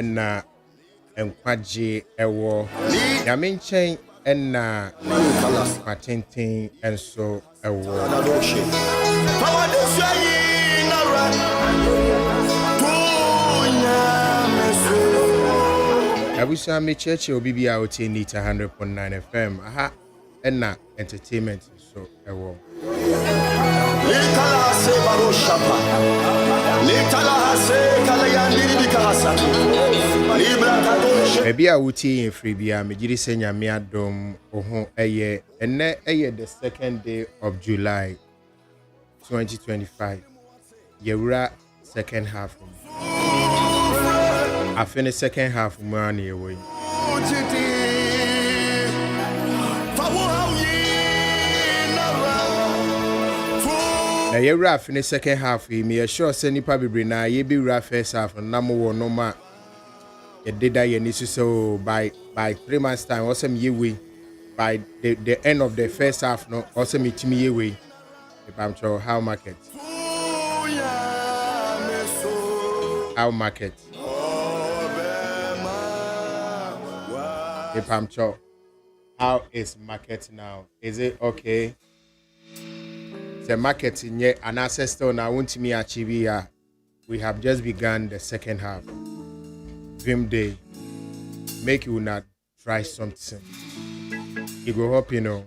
na enkwaje ewo nyame nchen na matenten enso ewo abusa me cheche obibi a otie ni 100.9 FM aha na entertainment so ewo Litala se baro shapa. Litala se kala yandiri bikahasatu. Libra kadoshe. Ebi a wuti in free bia me giri se nyame adom oho eye enne eye the 2nd day of July 2025. Yewura second half. I finish second half money away. Na ye raf in the second half me sure say nipa bebre na ye be raf first half na mo wo no ma ye did that ye nisu so by 3 months time also me ye we by the end of the first half no also me timi ye we if I'm sure how market if I'm sure how is market now, is it okay? The market in yet an ancestor now won't me achieve here. We have just begun the second half. Dream day. Make you not try something. You go up, you know.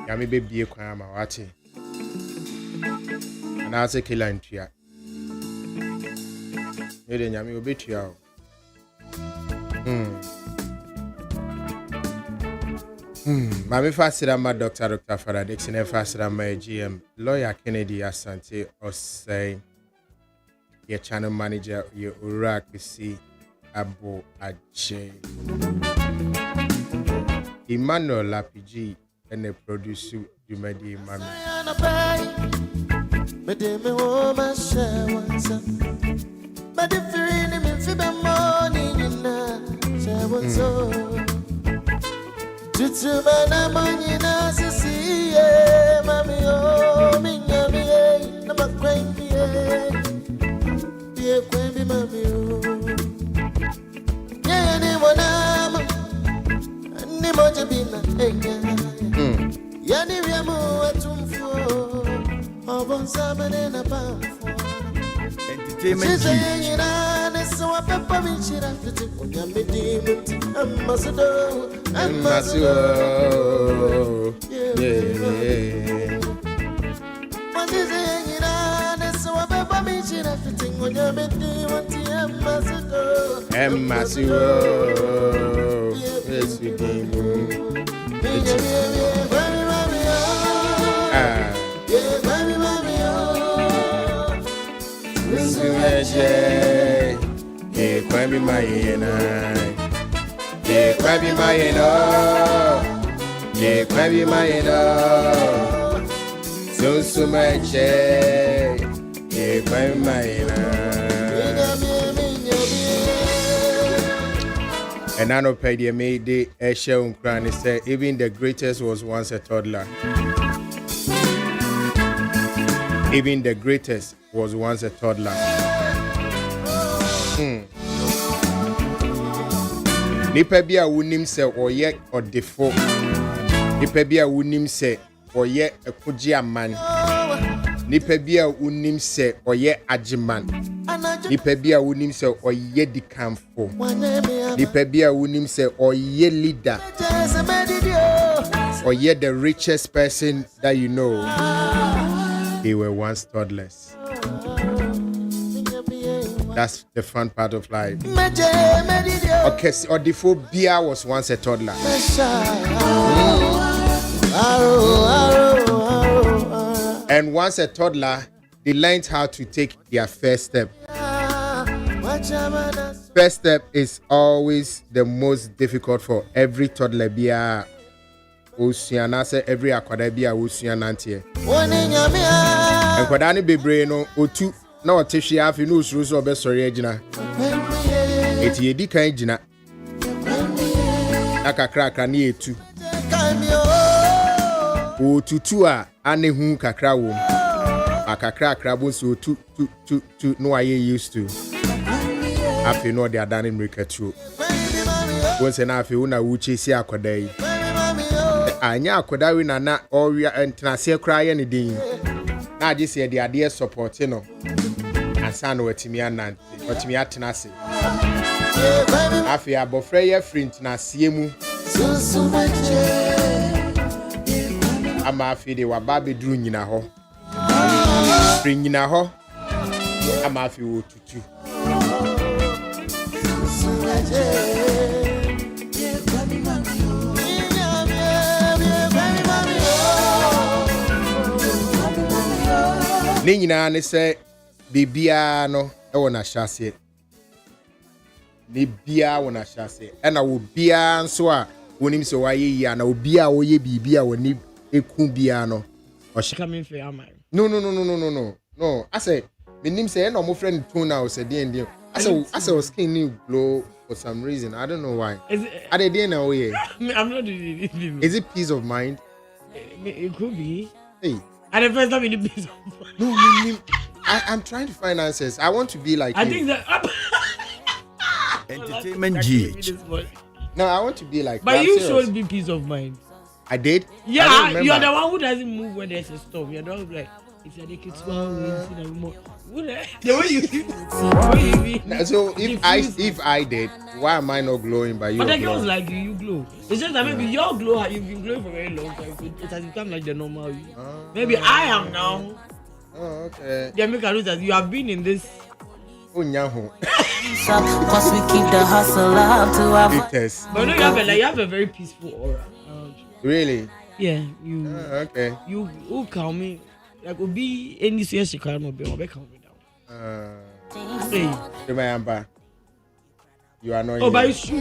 Ya may be a crime or what? And I'll say killer and tria. You then Yami will beat you out. Mami fasira ma Dr. Farah Dixon fasira ma GM lawyer Kennedy Asante Osei your channel manager your Urak si Abu Aje Emmanuel Lapiji and the producer Jumedi Mami Tutumana manyina sisi mami o minyami na makwembi ye kwembi mami o ye ni monama ni moja bina enya yani wiamu atumfo obonsa na pamfo entertainment so papa minchira tuti kunyamedi muti ambassador yeah what is it so papa minchira tuti kunyamedi muti ambassador yes we do yeah, crabby my and yeah, crabby my and yeah, crabby my and so much, yeah, crabby my and I know Paddy made the air show and cranny said even the greatest was once a toddler. Even the greatest was once a toddler. Nipa bia wunim se oye odefo. Nipa bia wunim se oye ekoji aman. Nipa bia wunim se oye ajiman. Nipa bia wunim se oye dikamfo. Nipa bia wunim se oye leader. Oye the richest person that you know. They were once toddlers. That's the fun part of life. Okay, Odephobia was once a toddler. And once a toddler, they learned how to take their first step. First step is always the most difficult for every toddler. Osuana say every akwadabia osuanantie. And kwadani bebre no otu na otehwe afi no usuru so obesori agina. Eti edi kan gina. Akakra na etu. Otutu a anehu kakra wo. Akakra bo so tu no aye used to. Afi no they are done in America too. Once an afi una wuchi si akoda yi. Anya akoda we na or we entina se cry anything. Na just say the idea support you know. And san wetimi anan wetimi atena se. Afi abofra ye free na sie mu. Ama afi de waba bedru nyina ho. Free nyina ho. Ama afi wo tutu. Ne nyina ne se bibia no e wona hyase. Ne bia wona hyase. E na wo bia nso a wonim se waye yi na obia wo ye bibia woni eku bia no. Coming for your mind. No. I say menim say no mo friend tune now say dey. I say skin new glow for some reason. I don't know why. Are they there now? Yeah. I'm not doing it. Is it peace of mind? It could be. Hey. And the first time in the peace of mind. No, I'm trying to find answers. I want to be like I you. think that. Entertainment GH. No, I want to be like. But you serious. should be peace of mind. I did. Yeah, you're the one who doesn't move when there's a storm. You're the one who's like, if you're the kids, the way you So if I did, why am I not glowing by you? But the girls like you glow. It's just that maybe your glow, you've been glowing for a very long time. So it has become like the normal you. Maybe I am now. Oh, okay. Yeah, make a note that you have been in this. Oh, nyaho. Because we keep the hustle up to our Test. But no, you have a very peaceful aura around you. Really? Yeah, you. Okay. You who calm me. Like will be any serious she can't be calm me down. Hey. Remember, you are not. Oh, but it's true.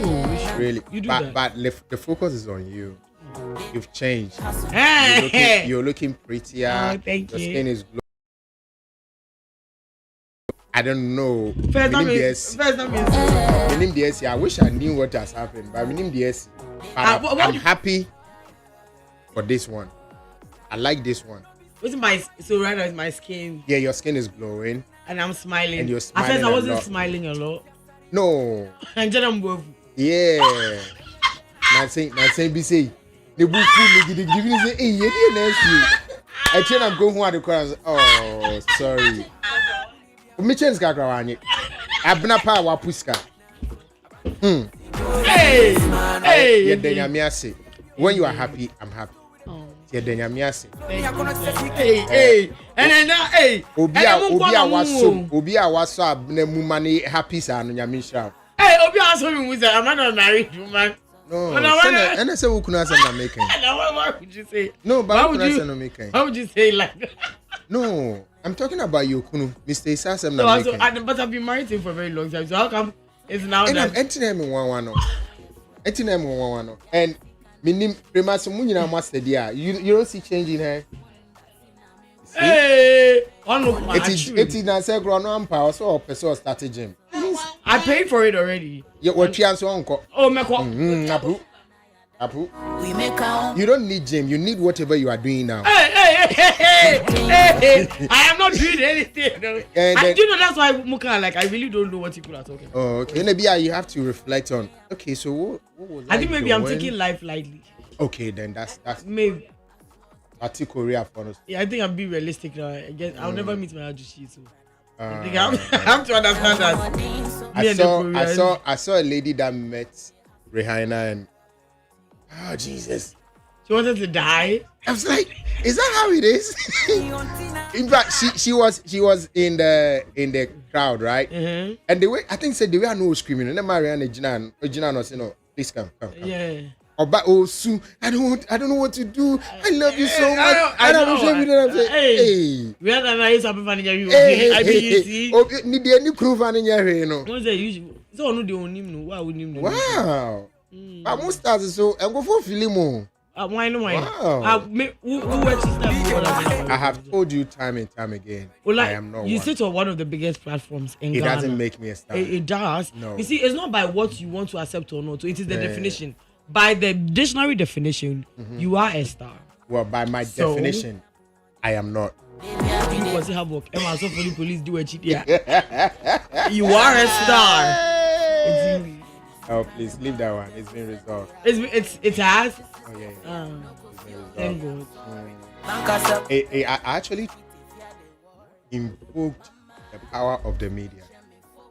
Really? You do but that. The focus is on you. You've changed. Hey. You're looking prettier. Oh, thank Your you. skin is glowing. I don't know. First time I wish I knew what has happened, but I'm happy for this one. I like this one. So right now it's my skin. Yeah, your skin is glowing. And I'm smiling. And you're At smiling first I a wasn't lot. smiling a lot. No. And then I'm both. Yeah. Now say be say. The book fool me give me say, hey, you didn't ask you. I tell I'm going home at the corner. Oh, sorry. Me change kakra wanye. Abna pa wa puska. Hey. Yeah, then you ase. When you are happy, I'm happy. Yeah, then you ase. Hey. And then hey. Obi a waso abna mu mane happy sa no nyame hira. Hey, Obi aso me mu say I'm not a married woman. No. And I say we couldn't say no making. What would you say? No, but we couldn't say no making. How would you say like that? No, I'm talking about you, Kunu. Mr. Isasem No, na making. but I've been married to him for a very long time. So how come it's now And I'm that entering him one. And minim premas munyina master dia. You don't see change in her. hey, It is na say grow no ampa so person started gym. I paid for it already. You what try so unko. Oh, me Apu. we make our You don't need gym. You need whatever you are doing now. Hey. I am not doing anything. No. And I then- do know that's why Muka like I really don't know what people are talking about. Oh, okay. And maybe you have to reflect on. Okay, so what was I think maybe I'm doing? taking life lightly. Okay, then that's Maybe. Party Korea for us. Yeah, I think I'm being realistic now. I guess I'll never meet my Ajushi, so I think I have to understand that. Me and the Koreans- I saw a lady that met Rihanna and oh Jesus. She wanted to die. I was like, is that how it is? In fact, she was in the crowd, right? Uh-huh. And the way I think said the way I know was screaming, and then Marianne Jinan was no, please come. Yeah. Oh, Sue, I don't know what to do. I love you so much. I don't I'm know. saying, Hey. We had a nice happy family. I mean, you see. Oh, need any proof on in your hair, no? What's the usual? So no, they don't know. Why would you know? Wow. But most stars is so and go for film. Why no? Why? Wow. Who watches that? I have told you time and time again. Well, like, I am not you one. sit on one of the biggest platforms in It Ghana. doesn't make me a star. It does. No. You see, it's not by what you want to accept or not. So it is the definition. By the dictionary definition, you are a star. Well, by my So? definition, I am not. You was have work. Emma, so for the police do a cheat. Yeah. You are a star. Oh, please leave that one. It's been resolved. It has. Oh yeah. It's been Thank resolved. God. I actually invoked the power of the media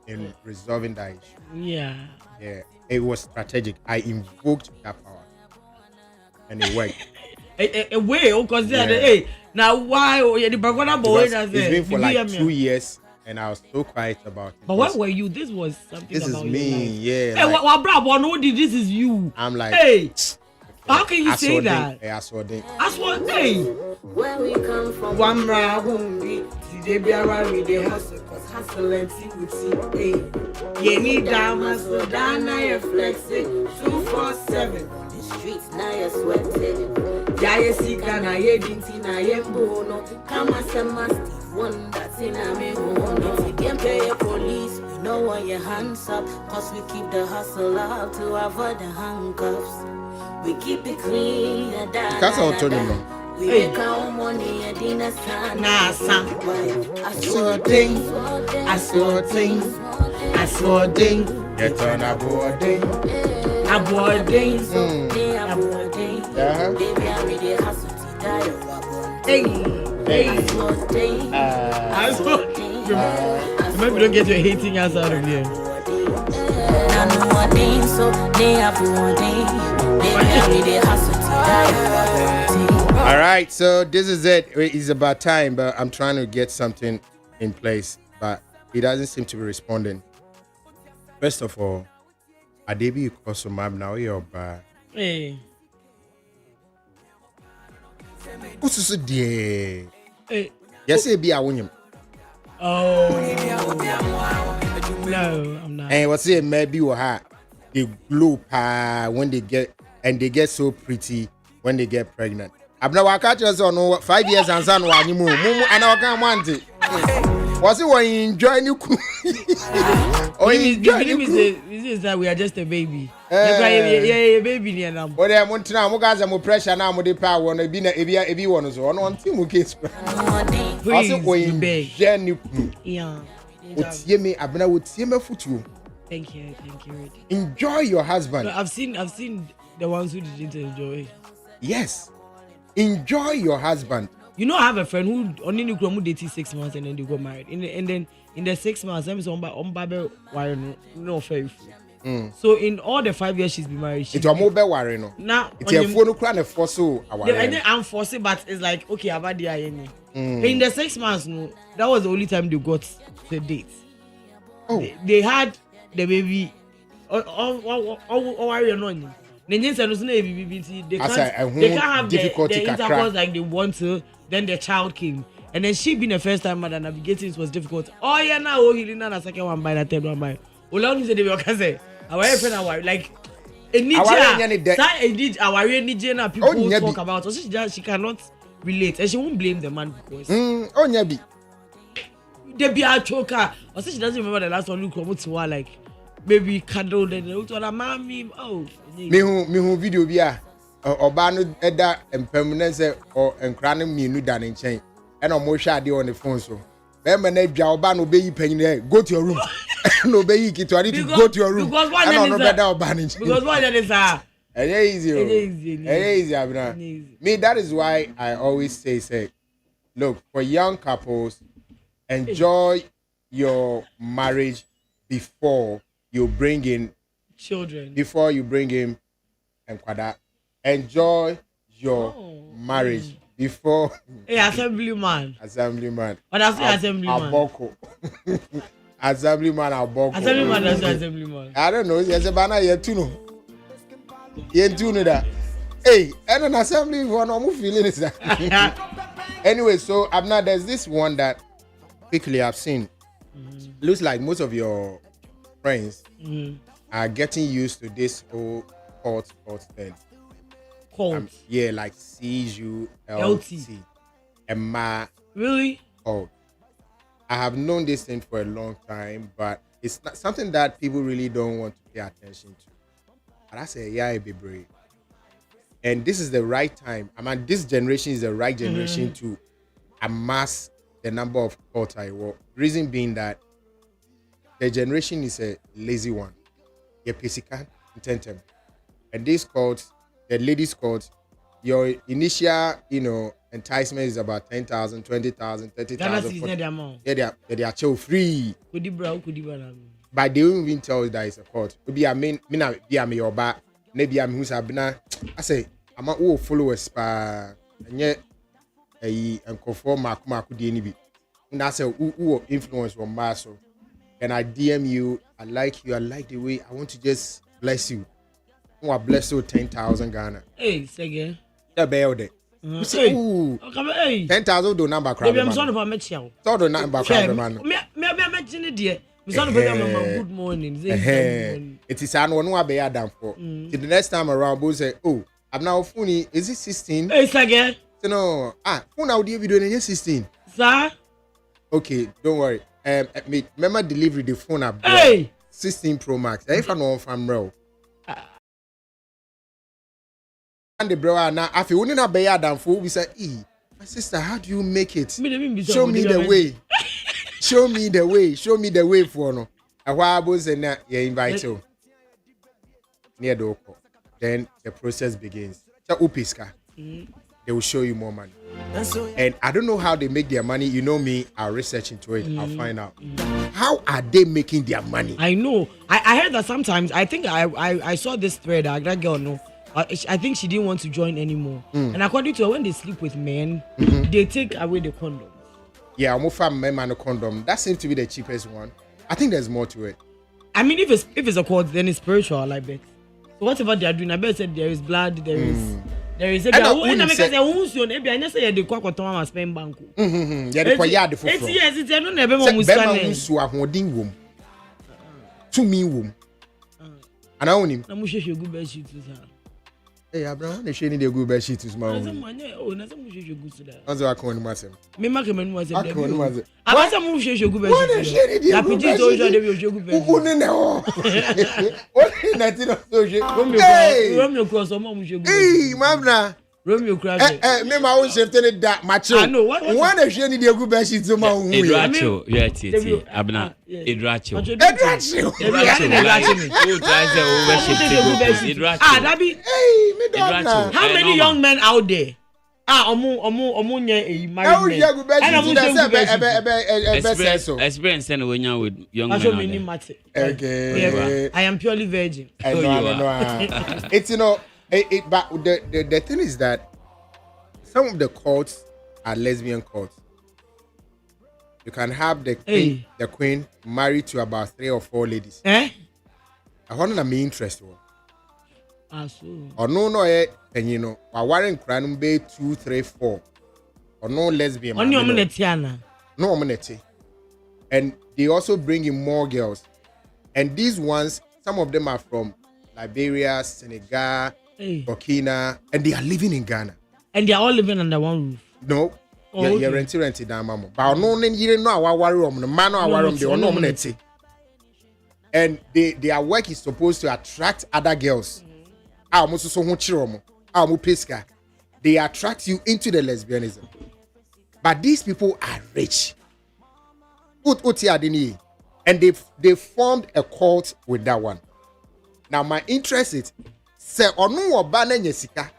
in resolving that issue. Yeah. Yeah, it was strategic. I invoked that power, and it worked. A way, because Yeah. hey, now why? Oh, yeah, the Bagwana boy. Because it's been for like 2 years, and I was so quiet about it. But where were you? This was something This about is your me, life. yeah. Hey, like, what bravo? No, this is you. I'm like, Hey, how can you say that? I saw it. That's what. Hey, Where we come from. one rahundi. Today be around with the hustle, cause hustle and see with see. Hey, yeah, me dama so dana you flexing 247 On the streets, now you're sweating. yeah, you see, can I hear dinty na Bono, come as a master, one that's in a me. If you can't pay your police, we know want your hands up. Cause we keep the hustle up to avoid the handcuffs. We keep it clean, That's how autonomous. we make our money and dinner stand. Nah, son. I saw things, I saw things, I saw things, Get on a boarding. I bought things. they are boarding. Yeah. Baby, I really hustle to die of a bond. Hey, I hey, saw things, I saw. I Maybe don't get your hating ass out of here. I know what they so they have one day. Baby, I really hustle to die of a bond. All right, so this is it. It's about time, but I'm trying to get something in place, but it doesn't seem to be responding. First of all, Adebi Kosomab now you're bad. Hey, Who's this dear? hey. Yes, it be a winning. Oh, no, I'm not. And what's it? Maybe you have they glow when they get so pretty when they get pregnant. I've never catch us on 5 years and son one you move. And I can't want it. Was it when you enjoy you? Or you enjoy Is that we are just a baby. Yeah, baby near them. But I want to know more guys more pressure now more the power wanna be na ebi one so on team case. Please, Also when you beg. journey. Yeah. Otie me abena otie me futu. Thank you, Rudy. Enjoy your husband. No, I've seen the ones who didn't enjoy. Yes. Enjoy your husband. You know, I have a friend who only knew who dated 6 months and then they got married. And then in the 6 months, I'm no fair. So in all the 5 years she's been married, It's a mobile worry no. now It's a phone cry and force so I'm forcing, but it's like okay, I've had the INA. In the 6 months, no, that was the only time they got the date. Oh. They had the baby. They can't have the intercourse like they want to. Then the child came, and then she being the first time mother navigating it was difficult. Oh yeah, now healing now the second one by the third one by. Ola said they were say our friend our like a need our Nigeria people talk about. So she cannot relate, and she won't blame the man because oh nyabi. They be a choker. Or she doesn't remember the last one who come to her like baby cuddle and look to her mommy. Oh, me who video bia oba no eda empermanent say or enkra no mienu da ne nchen e na mo hwa ade on the phone so be me na dwa oba no be yi panyin go to your room no be yi kitwari to go to your room because one no be da oba ne nchen because one is easy abna me that is why I always say look, for young couples, enjoy your marriage before you bring in children, before you bring him and kwada. Enjoy your marriage before assemblyman. What I say assemblyman? Aboko. Assemblyman aboko. Assemblyman that's assemblyman. I don't know. Yes, a banana yetuno. Yetuno that. Hey, and an assembly for no feeling is that. Anyway, so Abna, there's this one that quickly I've seen. Looks like most of your friends are getting used to this whole cult thing. Yeah, like CULT. Emma. Really? Oh, I have known this thing for a long time, but it's not something that people really don't want to pay attention to. And I say, yeah, be brave. And this is the right time. I mean, this generation is the right generation to amass the number of cults I work. Reason being that the generation is a lazy one. your physical intentem. And this court, the ladies court, your initial, enticement is about 10,000, 20,000, 30,000. Yeah, they are chill free. Could you But they won't even tell you that it's a court. Maybe I mean, be a me or back. Maybe I'm who's abna. I say, I'm a all followers pa and yet and conform Makuma could be. And I say, who influence from Maso. And I DM you, I like the way I want to just bless you. I bless you 10,000 Ghana. Hey, say again. The bell day. You say, ooh, 10,000 do number crowd. I'm sorry for met you. So do number crowd, man. Maybe I met you, dear. Good morning. It is an one be Adam for. The next time around, both say, oh, I'm now funny. Is it 16? Hey, say again. No, phone out the video in 16. Sir? Okay, don't worry. Remember delivery the phone up. Hey! 16 Pro Max. If I know from real. And the brother now, after we not be Adam for, we say, my sister, how do you make it? Show me the way. Show me the way. Show me the way for no. And while I was in that, you invite you near the Oko. Then the process begins. So Upiska, they will show you more money. And I don't know how they make their money. You know me, I'll research into it. I'll find out. How are they making their money? I know. I heard that sometimes. I think I saw this thread. That girl, no. I think she didn't want to join anymore. And according to her, when they sleep with men, they take away the condom. Yeah, I'm for men and a condom. That seems to be the cheapest one. I think there's more to it. I mean, if it's a cult, then it's spiritual, I bet. So whatever they are doing, I bet said there is blood, there is. Yeah, the hey, Abraham, they shouldn't good bed sheet to smile. Romeo crash. Me ma won shefte that macho. I know what one dey share ni dey good bed sheet so ma hu. Edracho, you are titi. Abna. Edracho. Edracho. Ah, that be. Hey, me don't know. How many young men out there? Omu nye married men. Experience and when you with young men. Okay. I am purely virgin. It's but the thing is that some of the cults are lesbian cults. You can have the queen married to about 3 or 4 ladies. I want to be interested. Or no, and you know, I warrant cranum bay 2, 3, 4. Or no lesbian. On your monetiana. No monety. And they also bring in more girls. And these ones, some of them are from Liberia, Senegal, Burkina, and they are living in Ghana. And they are all living under one roof. No. You're renting down, mama. But no, you know our worry the man or our they are no money. And their work is supposed to attract other girls. They attract you into the lesbianism. But these people are rich. And they formed a cult with that one. Now my interest is say onu oba na nyesika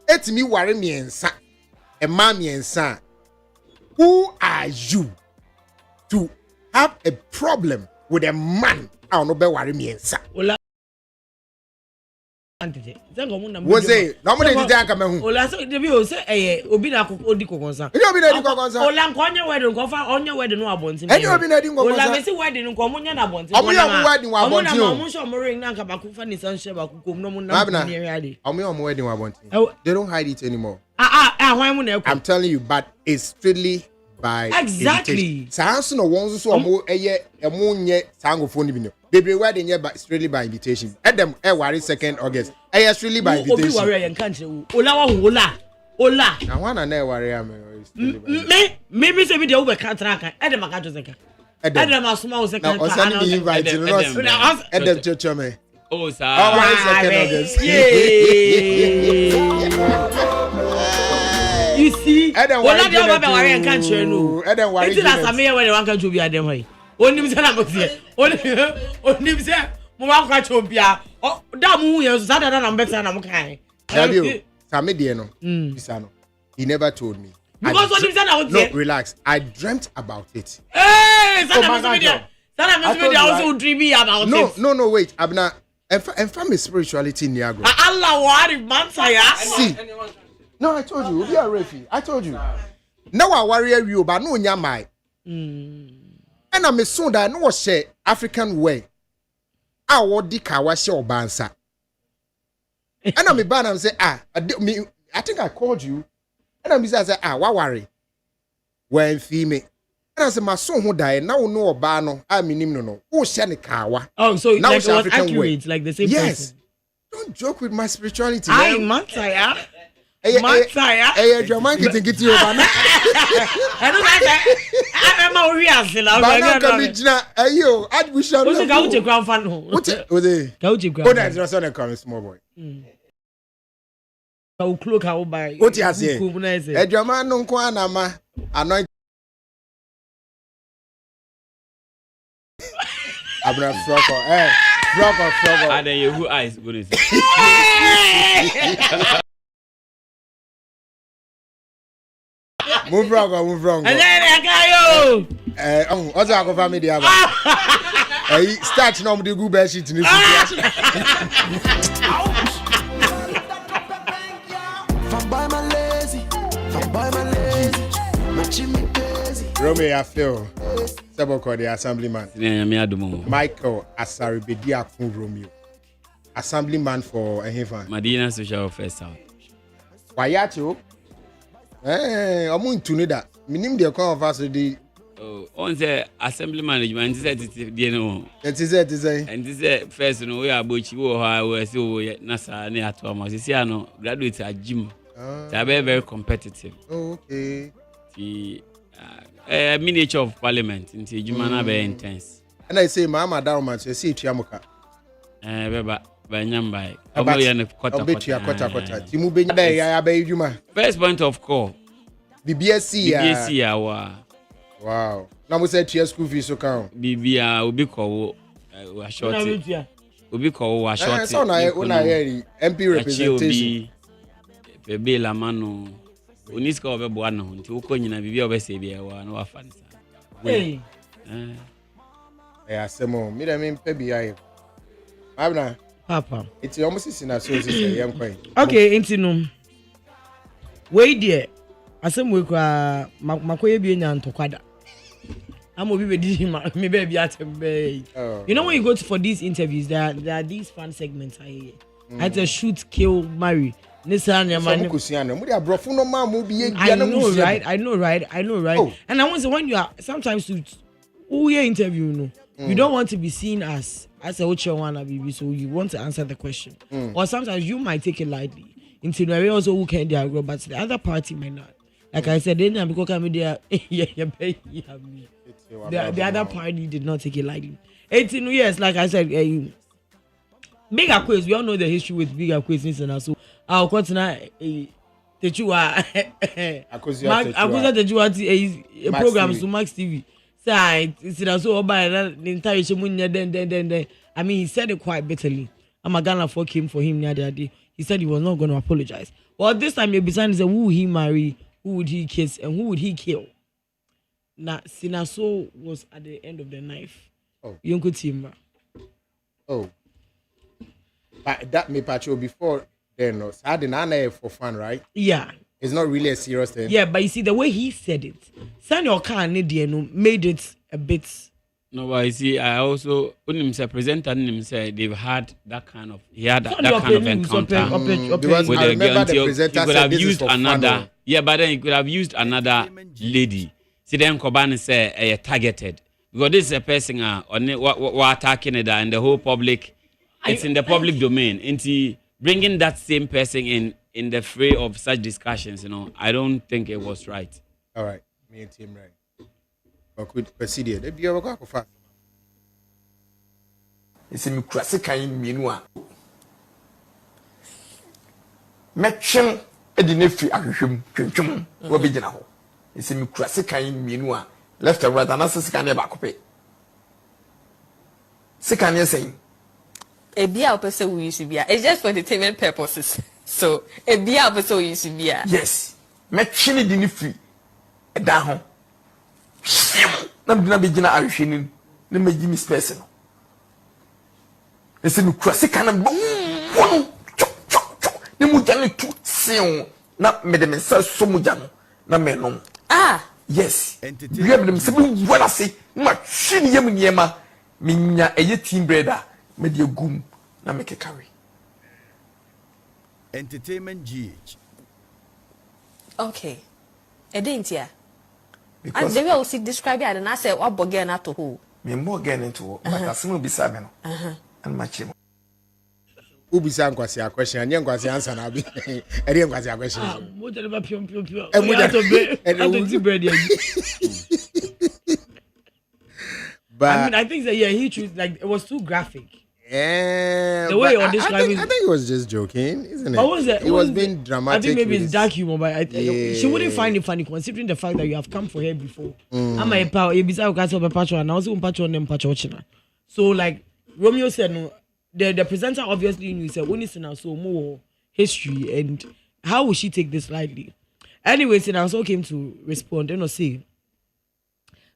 etimi ware miensa e ma miensa. Who are you to have a problem with a man a no be ware miensa? Was it no money dey anka mehu ola so dey be o say obi na odi kokonsa obi na odi kokonsa ola nko onye wedding nko fa onye wedding no abonti obi na odi kokonsa ola me say wedding nko omunye na abonti omunye wedding wa abonti o omunye so mo ring na nka bakufa ni sanche bakukom no mun na ni ade omunye wedding wa abonti they don't hide it anymore hwan mu na I'm telling you, but it's strictly by exactly sanso no won so omo eye emunye sangofo ni bi no baby wedding ye by strictly by invitation edem worry 2nd August strictly by invitation obi worry yan kan chere ola wa hu ola na wana na worry am me say me dey over katra kan edem aka to seka edem asoma wo seka na osan be invite no edem chocho me oh sir worry 2nd August you see ola dey over worry yan kan chere no edem worry it's that same when one kan to be adem hoy onim say na mo say onim say Mama catch Obia. Oh, that moon is that I'm better than I'm kind. Samediano, Pisano. He never told me. Because what you said out there. No, relax. I dreamt about it. Hey, Sana also dreamy about it. No, wait. Abna, and family spirituality in Niagara. Allah, what man say? See. No, I told you. Be a refi. I told you. Now I worry you, but no nyamai. And I'm a son that no share African way. I would dikawa show bansa. And I'm a ban and say, I think I called you. And I'm say, what worry? When female. And I said, my son who died now no bano. I mean, no. Who shani kawa? Oh, so now like it was African accurate, way. like the same yes. person. Don't joke with my spirituality. I Mansaya. Hey, your man getting you over now. I don't know. I'm real. We shall what's the Gauche Grand Fan? What's it? Gauche Grand. Oh, that's not a coming small boy. How cloak how by what you say? Your man no kwana ma anoint. Abra froko, froko. And then you who eyes good. Move wrong. And then I got you. Also I go family the other. Start now with the good bed sheet in this. Romeo, I feel. Saboko, the assemblyman. Michael Asaribedi Akun Romeo. Assemblyman for Ehefan. Medina Social Affairs South. Wayacho? I'm going to need that. Minim the account of us the. Oh, on the assembly management is it, you know. It is it. And this is first, you know, we are about you or so Nasa near Thomas. You see, I know graduates at gym. They are very, very competitive. Oh, okay. The miniature of parliament into Jumana very intense. And I say, Mama down much, you see Chiamuka. By Nyambai. First point of call. BBSC. Wow. Now we say TS school fees so count. BBA Ubi call a short. Ubi call a short. So now MP representation. Bebe la mano. Uniska over Buano. To Ukonyina Bibi Obesebia or no offense. Hey. Semo. Me mean Pebi. Abna. Papa. It's almost in a source. Okay, Intinum. Wait there. Asem we kwa makoye bi nya ntokwada. I'm obi be di me baby atembe. You know when you go for these interviews there are these fun segments here. I just shoot, kill, marry. I know, right? Oh. And I want to say when you are sometimes to who you interview, you know, you don't want to be seen as a one baby, so you want to answer the question. Or sometimes you might take it lightly. Into the also who can they but the other party might not. Like I said, then because the other party did not take it lightly. 18 years, like I said, bigger quiz. We all know the history with bigger quizzes and also our continent. Techua, a program to Max TV. Side, it's also by the entire Shamunya. Then. I mean, he said it quite bitterly. I'm a Ghana for him the other day. He said he was not going to apologize. Well, this time, you're beside who would he marry, who would he kiss, and who would he kill? Now, Sinaso was at the end of the knife. Oh, Yonko Timba. Oh, but that may patrol before then. I had an honor for fun, right? Yeah. It's not really a serious thing. Yeah, but you see the way he said it, Sanyo Khan made it a bit. No, but you see, I also presenter they've had that kind of that kind of encounter. Because I remember the presenter could said have this used is for another. fun. Yeah, but then he could have used another lady. See, then Kobani say targeted because this is a person we're attacking it and the whole public. It's in the public domain. Into bringing that same person in the fray of such discussions, I don't think it was right. All right, me and Tim right. But could proceed. They be able to go fast. It's a classic kind minua. Metchen edinefi ahwehwem wo be gina ho. It's a classic kind minua. Left and right and assist can never copy. Second saying A beer person we use to be. It's just for entertainment purposes. So a beer person we use to be. Yes. Me chini dini free. E da ho. Na me be gina ahwehwe ni me gi mi space no. Ese mi kura se kana bo. Ni mu jani tu seun na me de me sa so mu jano na me no. Ah. Yes. We have them say we wanna say ma chini yem niema minya eye team brother me de gum na me ke carry. Entertainment GH. Okay. I didn't hear. Because And they will see describe it and I said what bogen at who. me more get into but asimu bisa me no. And ma chimo. Ubisa nkwasi a question, anye nkwasi answer na bi. Eri nkwasi a question. Mo tell ba pion. Mo I don't see bread here. But I mean, I think that he chose like it was too graphic. yeah, The way but you're describing- I think he was just joking, isn't it? But what was that? He was being dramatic. I think maybe with it's dark humor, but she wouldn't find it funny considering the fact that you have come for her before. I'm a pal. So like Romeo said, no, the presenter obviously knew. Said, "When now so more history and how will she take this lightly?" Anyways, and I also came to respond and say,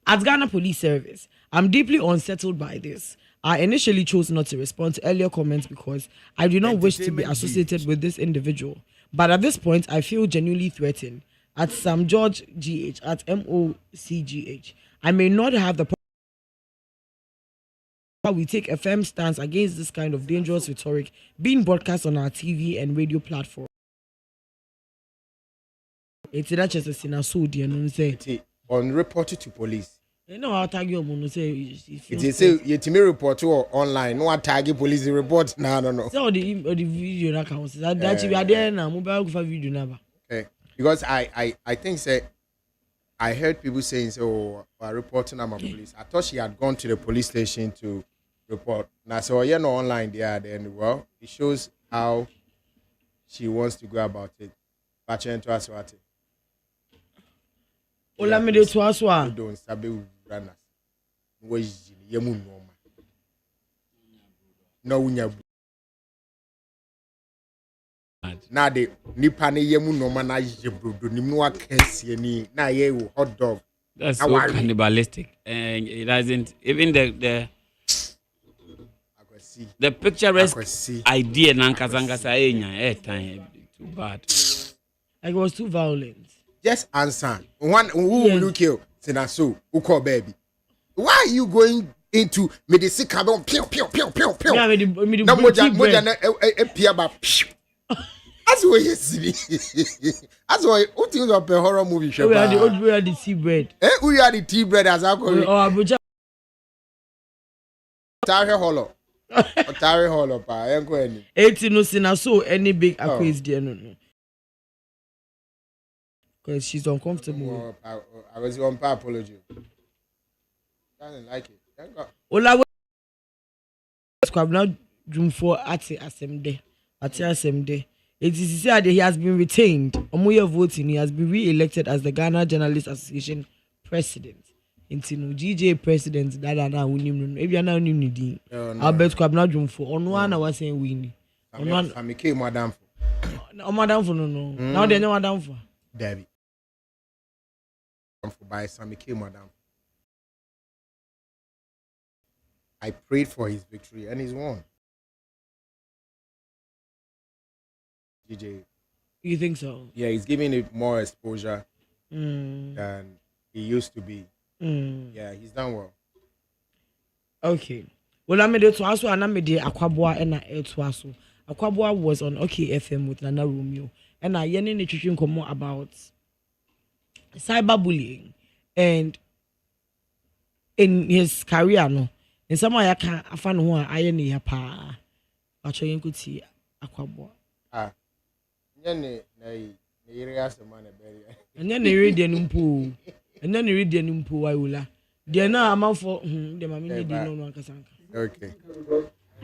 as Ghana Police Service, I'm deeply unsettled by this. I initially chose not to respond to earlier comments because I do not wish to be associated with this individual. But at this point, I feel genuinely threatened. At Sam George GH, at MOCGH, I may not have the power. We take a firm stance against this kind of dangerous rhetoric being broadcast on our TV and radio platform. It's not just a sinner, so dear, no say. On reported to police. You know how tag you no say. It is say you to me report to online. No tag police report. No. So the video na can say that you are there now. Mobile go for video number. Okay. Because I think say I heard people saying so reporting I'm a police. I thought she had gone to the police station to report. Now so you know online there then well it shows how she wants to go about it. Bachelor to us what. Ola me de to aswa. Don't sabe runners. Was yemu normal. No unya. Na de nipa ne yemu normal na yebrodo nimu akensie ni na ye hot dog. That's so cannibalistic. And it doesn't even the picturesque idea nankazanga sa enya time too bad. Like it was too violent. Just answer. One who will you kill? Senaso, who call baby? Why are you going into medicine carbon? Pew. Yeah, me No more than a That's what you see. That's why who thinks of a horror movie? We are the old way the tea bread. We are the tea bread as I call it. Oh, Abuja. Tare hollow. Tare hollow, pa. Enko any. 18 no Senaso any big acquaintance there no. Because she's uncomfortable. I was on apology. Doesn't like it. Ola squab now room for ati assemde. It is said that he has been retained. Omoye voting, he has been re-elected as the Ghana Journalists Association president. Intino GJ president dada na unim no. Ebi na unim ni din. Albert squab now room for ono na was saying winning. Ono na make madam for. Madam for no. Now they know madam for. David. By Sammy K. Madam. I prayed for his victory and he's won. DJ. You think so? Yeah, he's giving it more exposure than he used to be. Yeah, he's done well. Okay. Well, I made it to also and I made the Aquabua and I to also. Aquabua was on OK FM with Nana Romeo. And I yenny nutrition come more about cyberbullying and in his career no in some way I can find who I any pa actually you could see Aquabua Nyane na area man bury and then they read the numpo and then they read the numpo waiula they na amount for the mammy no kasanka. Okay.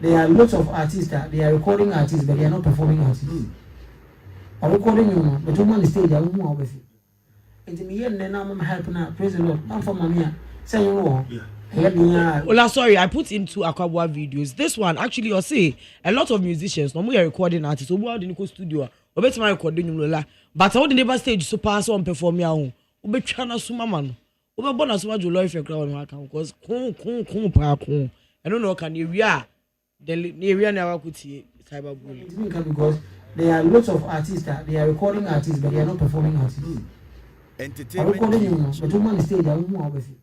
There are lots of artists that they are recording artists but they are not performing artists. Are recording you but you on the stage I won't move with you. It's me and then I'm helping out. Praise the Lord. I'm from Mamia. Say you know. Well, sorry, I put into Akabwa videos. This one actually, you'll see a lot of musicians. Normally, are recording artists. So we are in the studio. We bet my recording you lola. But I would never stage so pass on perform your own. We bet chana suma man. We bet bonus what you love if you crowd on account because cool. I don't know can you are the area never could see cyberbullying because there are lots of artists that they are recording artists but they are not performing artists. Entertainment. Recording you, but you man stage I won't with you.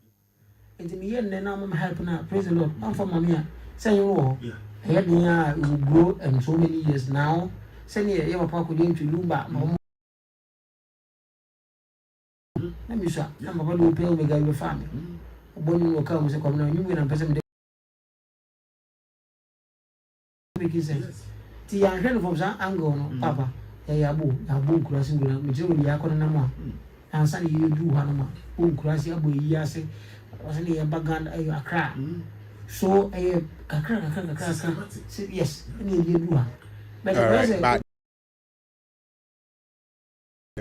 And me and then I'm helping out. Praise the Lord. I'm from Mamia. Say you know, I had me will grow and so many years now. Say me, you have a park with him to Lumba. Let me say, I'm about to pay me guy your family. Bonnie will come and come now. You will not present. Making sense. See, I'm hearing from some angle, Papa. Abu crossing the majority of the Akonama. And Sunday you do Hanama. Oh, crossing Abu Yase. Wasn't a background a crack. So a crack. Yes, any you do. But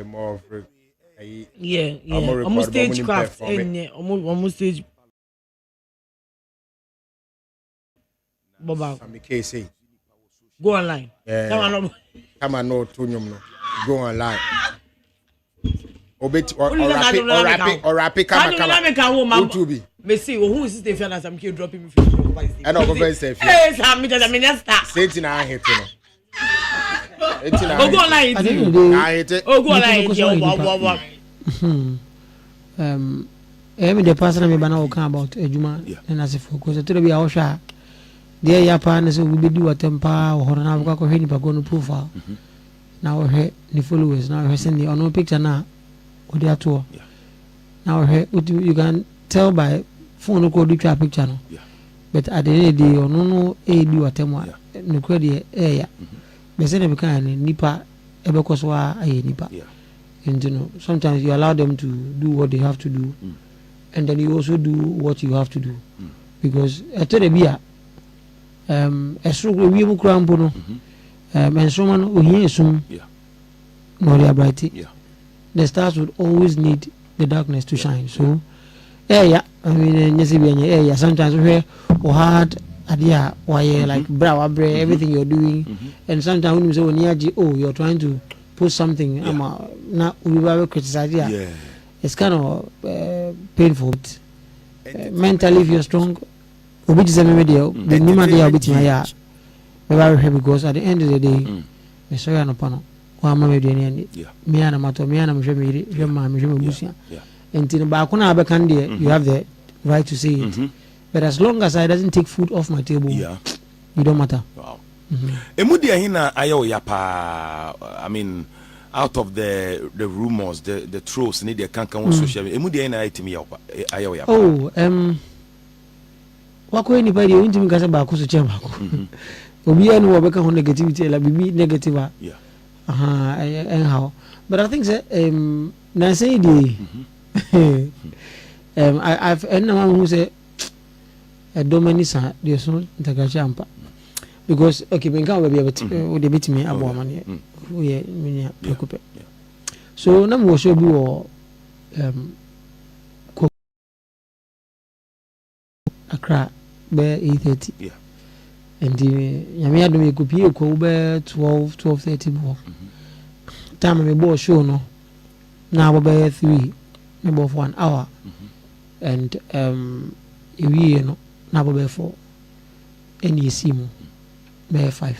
more of yeah. Almost stagecraft. Almost stage. Boba. Go online. Come on, no, go online. Or rapid, YouTube. Me see who is the fan as I'm here dropping me from. I know very safe. Yes, I'm a minister. Satan, I hate you. Go online. I hate it. Oh, go online. The person I'm talking about Juma and as if because to be our shot. There, Japan is a we do a temper or Horanaga Henipagon profile. Now, her the followers now send the unknown picture now. Or their tour. Now you can tell by phone code you picture no. But at the end of the day no do a temwa no credit area. But then become nipa ebekoswa aye nipa. And you know sometimes you allow them to do what they have to do and then you also do what you have to do. Because at the beer a stroke we mu krampo no and someone who hears some no they are bright. The stars would always need the darkness to shine. So, I mean, sometimes we hear hard idea why like brow everything you're doing, and sometimes when you say you're trying to put something, now we will criticize. It's kind of painful. Mentally, if you're strong, which is a video, the new idea with my because at the end of the day, I'm sorry, no panel. Me and Mato, me and Busia. And in Bakuna Abakandi, you have the right to say it. But as long as I doesn't take food off my table, you don't matter. Wow. Emudia hina ayo yapa. I mean, out of the rumors, the trolls, need the kankan on social media. Emudia hina itimi ayo yapa. Oh, wako anybody unti mikasa ba kuso chema. Obi anu wabeka ho negativity la bibi negative. Anyhow, but I think that now say the I've anyone who say a dominisa the so intagachampa because okay when can be able to the bit me abo man we me preoccupé so na mo show bi wo Accra be 8:30 and yami adu me kopie ko be 12:30 more time me bo show no na bo be 3 me bo for 1 hour and we no na bo be 4 any simu be 5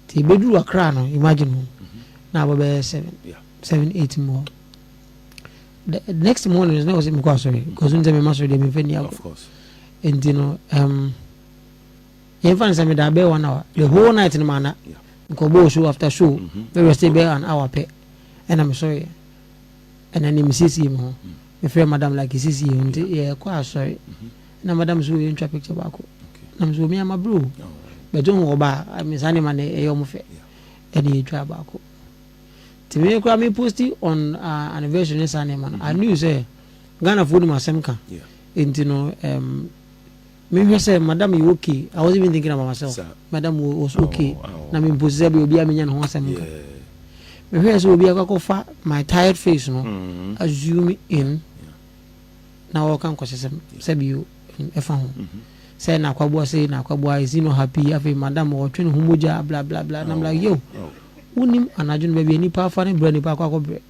ti be duru Accra no imagine na bo be 7 8 more the next morning is not was me go sorry because unze me maso de me feni of course and you know even some da be 1 hour the whole night in mana go bo show after show we will stay be an hour pay and I'm sorry and then me see mo me friend madam like see and yeah quite sorry na madam so you try picture back na so me am bro but don't oba I mean sani man e yo mo fe and you try back to me ko me post on anniversary sani man I knew say Ghana food ma semka and you know me say madam you okay I was even thinking about myself madam was okay na me post say obi amenya no semka me hear say obi akwakofa my tired face no assume in na o kan kwese say you efa ho say na kwabo say na kwabo is he not happy afi madam or twin humoja blah blah blah and I'm like yo unim anadwo baby ni pa fa ne bra ni pa kwako bre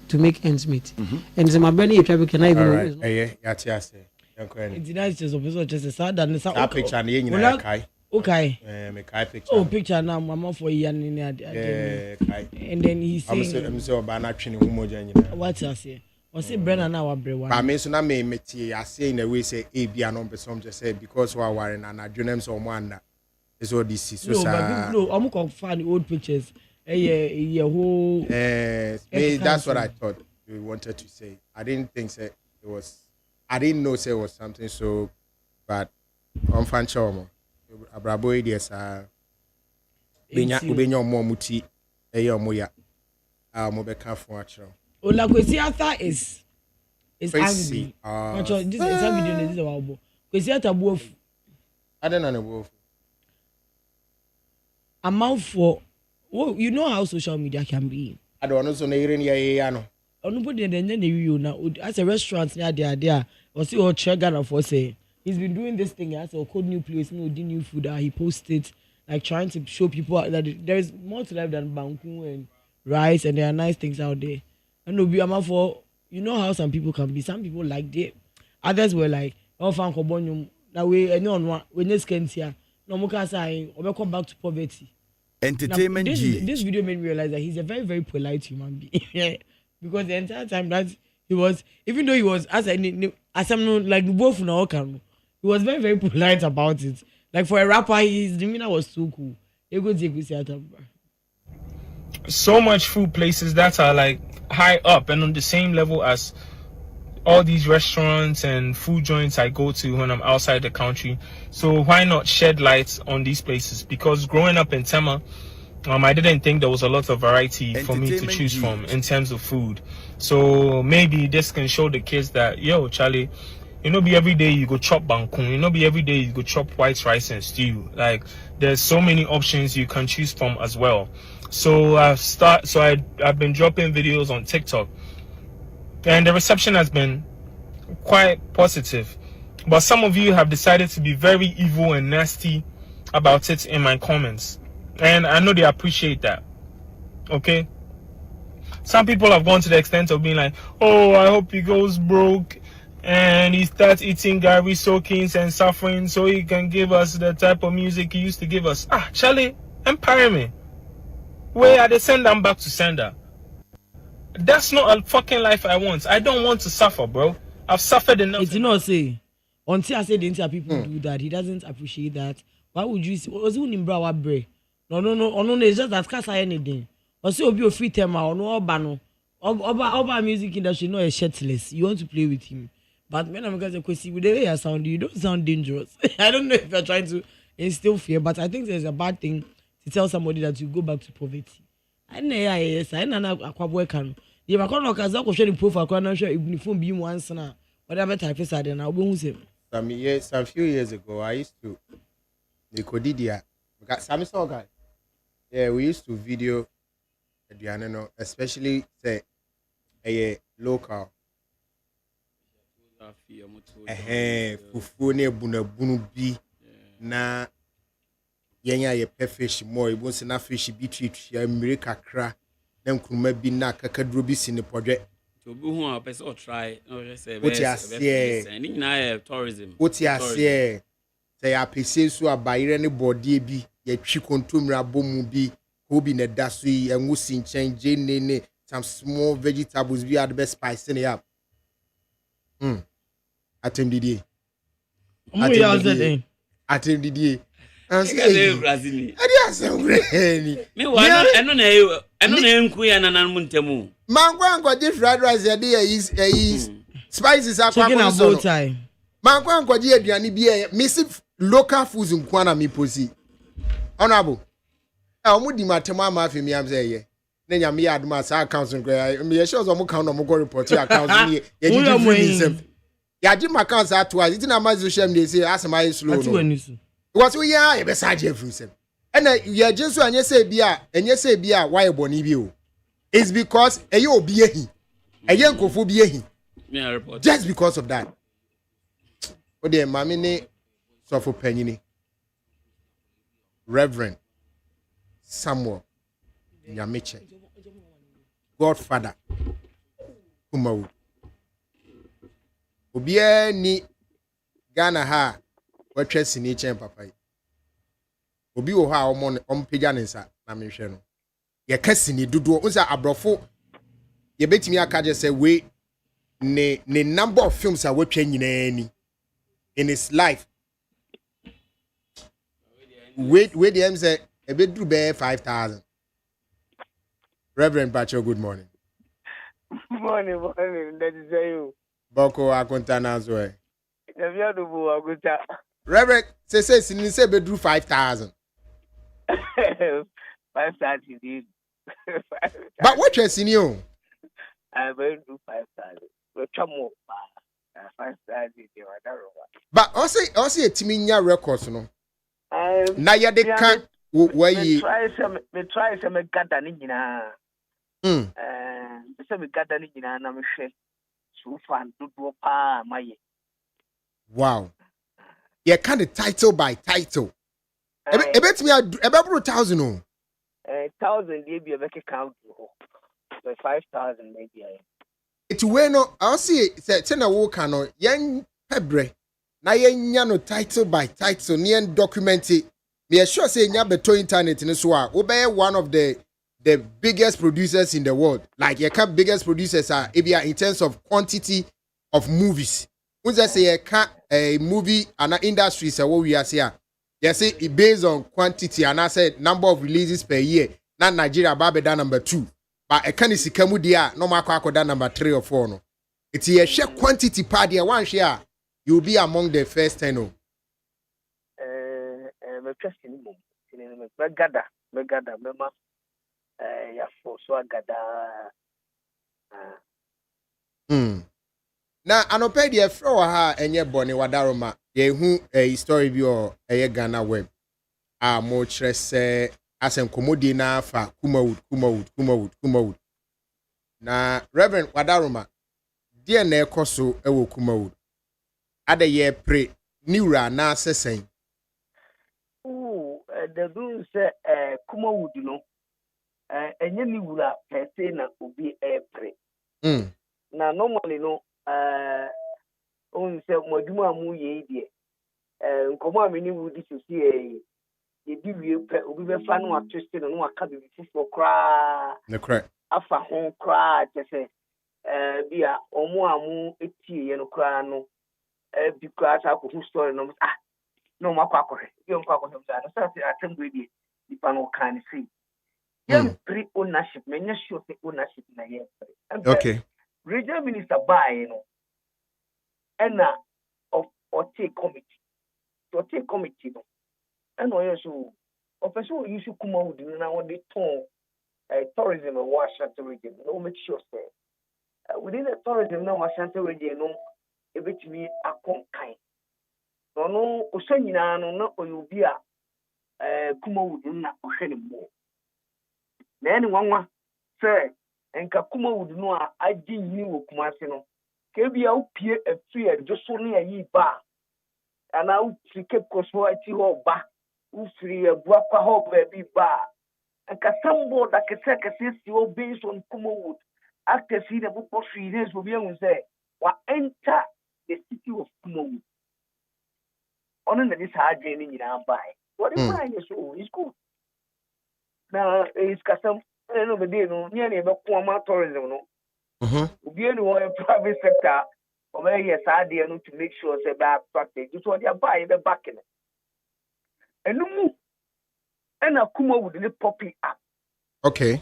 to make ends meet and say my brother you try can I even right yati ase it's nice just of just sad and that picture na nyina kai okay me kai picture picture now mama for yan ni kai and then he say I'm so ba na twene humoja nyina what ase o say Brenna na wa bre one ba me so na me metie ase in a way say e bia no be some just say because we are worrying na adwenem so mo anda is all this so sa no I'm go find the old pictures whole me that's what I thought you wanted to say. I didn't think say it was I didn't know say it was something so bad. On fan chomo abrabo ideas benya omo muti omo ya mo be kan fun achro Ola Kwesi Arthur is angry. This is a video this about Kwesi Arthur bofu. I don't know bofu. Amount for well, you know how social media can be. I don't know so na ire ya no. Nobody then you now as a restaurant near there or see or check Ghana for say he's been doing this thing as a code new place, no new food that he posted like trying to show people that there is more to life than banku and rice and there are nice things out there. And no be amount for you know how some people can be. Some people like it. Others were like, oh fan kobonyum that way and no when you scan here. No more can say or come back to poverty. Entertainment now, this video made me realize that he's a very, very polite human being. Because the entire time that he was, even though he was as I'm like both now he was very, very polite about it. Like for a rapper, his demeanor was so cool. So much food places that are like high up and on the same level as all these restaurants and food joints I go to when I'm outside the country. So why not shed light on these places? Because growing up in Tema, I didn't think there was a lot of variety for me to choose from in terms of food. So maybe this can show the kids that, yo, Charlie, you know, be every day you go chop bangkung, you know, be every day you go chop white rice and stew. Like, there's so many options you can choose from as well. So I've been dropping videos on TikTok, and the reception has been quite positive. But some of you have decided to be very evil and nasty about it in my comments. And I know they appreciate that. Okay? Some people have gone to the extent of being like, oh, I hope he goes broke and he starts eating Gary soakings and suffering so he can give us the type of music he used to give us. Ah, Charlie, empire me. Where are they send them back to sender? That's not a fucking life I want. I don't want to suffer, bro. I've suffered enough. It's not say. Until I say the entire people do that, he doesn't appreciate that. Why would you say, was who in Brawa Bray? No, it's just that can't say anything. Or so be a free tema or no Obano. Oba music industry, no a shirtless. You want to play with him. But when I'm going to question with the way I sound, you don't sound dangerous. I don't know if you're trying to instill fear, but I think there's a bad thing to tell somebody that you go back to poverty. I know, yes, I know I can. You are going to show the profile, I'm not sure if you phone be once now. Whatever type is that, I won't say. Some few years ago, I used to Nicodidia. Sammy saw guy. Yeah, we used to video the especially say a local. Fufu ne bunu bi na yenya ye pefish more e bonse na fish bi twitwa America kra na nkruma bi na kakaduro bi si ne podwe to bi hu a person or try no say ni na tourism oti ase say ya pese so abayire ne body bi ye twi kontomra bomu bi hobi ne daso yi enwu sinchen jenene some small vegetables bi add best spice in up Atem Didier. Atem Didier. I say Brazil. Me why eno na enku ya na muntemu. Mangwa di fried rice ya dey is spices akwa kwa so. Mangwa di aduane bi e miss local foods nkwa na me posi. Honorable. Omo di matem ama afemi am say ye. Na nya me ya aduma sa accounts nkwa me sure so mo count no mo go report your accounts ni ye di Yaji accounts at twice. It's not my social media say as my slow. What we are a beside everything. And you just and you say bia why boni bi. It's because you be he. A young kofu be he. Just because of that. Ode mami ne sofo panyini Reverend Samuel Nyamiche, Godfather Kumawood. Obia ni Ghana ha watwa sini chen papa yi. Obi wo ha ompega ne nsa na mehwe no. Ye ka sini dodo unsa abrofo ye betimi aka je say we ne number of films a watwa nyina ni in his life. Wait the M say a bit do be 5,000. Reverend Pacho, good morning. Morning, that is you. Boko akunta nazo e. Aguta. Reverend say sini say be do 5,000. 5,000 indeed. But what you sini o? I will do 5,000. We come more. 5,000 But also etimi nya records no. Na ya de kan we try some gada ni nyina. Some gada ni nyina na me hwe. So fan do pa maye. Wow. You kind of title by title. Ebet me about 1,000 o. 1,000 dey be a count. 5,000 maybe. It we no I see say na wo kan no yen pebre na yen nya no title by title ne yen document it. Me sure say nya beto internet ni so a obey one of the biggest producers in the world. Like you can biggest producers are in terms of quantity of movies. When they say a movie and industry say what we are saying. They say it based on quantity and I said number of releases per year. Not Nigeria Babeda number 2. But a can is Kamudia, no matter number 3 or 4. No. It's a share quantity party. One share, you'll be among the first 10. No. Megada, mema. Ya for so agada. Na anope de fro ha enye bone wadaroma ye hu a story bi o eye Ghana web a mo kire se asem komodi na fa Kumawood na Reverend Wadaroma de na ekoso ewo Kumawood ade ye pre niura na sesen the do say Kumawood no enye niura pese na obi pre na normally no on say moduma mu ye die nkomo amini wudi sosi ye di wie pe obi be fa no atwiste no aka be fufo kra ne kra afa ho kra te se bia omo amu etie ye no kra no bi kra ta ko story no no makwa akore ye nkwa akore no say atembu die di pa no kan see ye pre ownership menya sure say ownership na ye okay regional minister buy no ena of take committee no ena oyo so official issue Kumawood na what they turn tourism and Washington region no make sure say within the tourism na Washington region no e betimi akon kan no osanyina no na oyo bi a Kumawood na ohwene mo na ene wanwa say enka Kumawood no a agi yi wo Kumase no ke bia opie afi e jo so ne ayi ba ana utrike koso ati ho ba ufiri abua kwa ho ba bi ba enka sambo da kese si o based on Kumawood after see the book of 3 days will be able to say wa enter the city of Kumawood on the this hard journey in our buy what is buying so is good now is custom no be dey no near be ko tourism no obi anyone private sector or yes idea no to make sure say that practice just what they buy the back in and no and a Kumawood ni popping up okay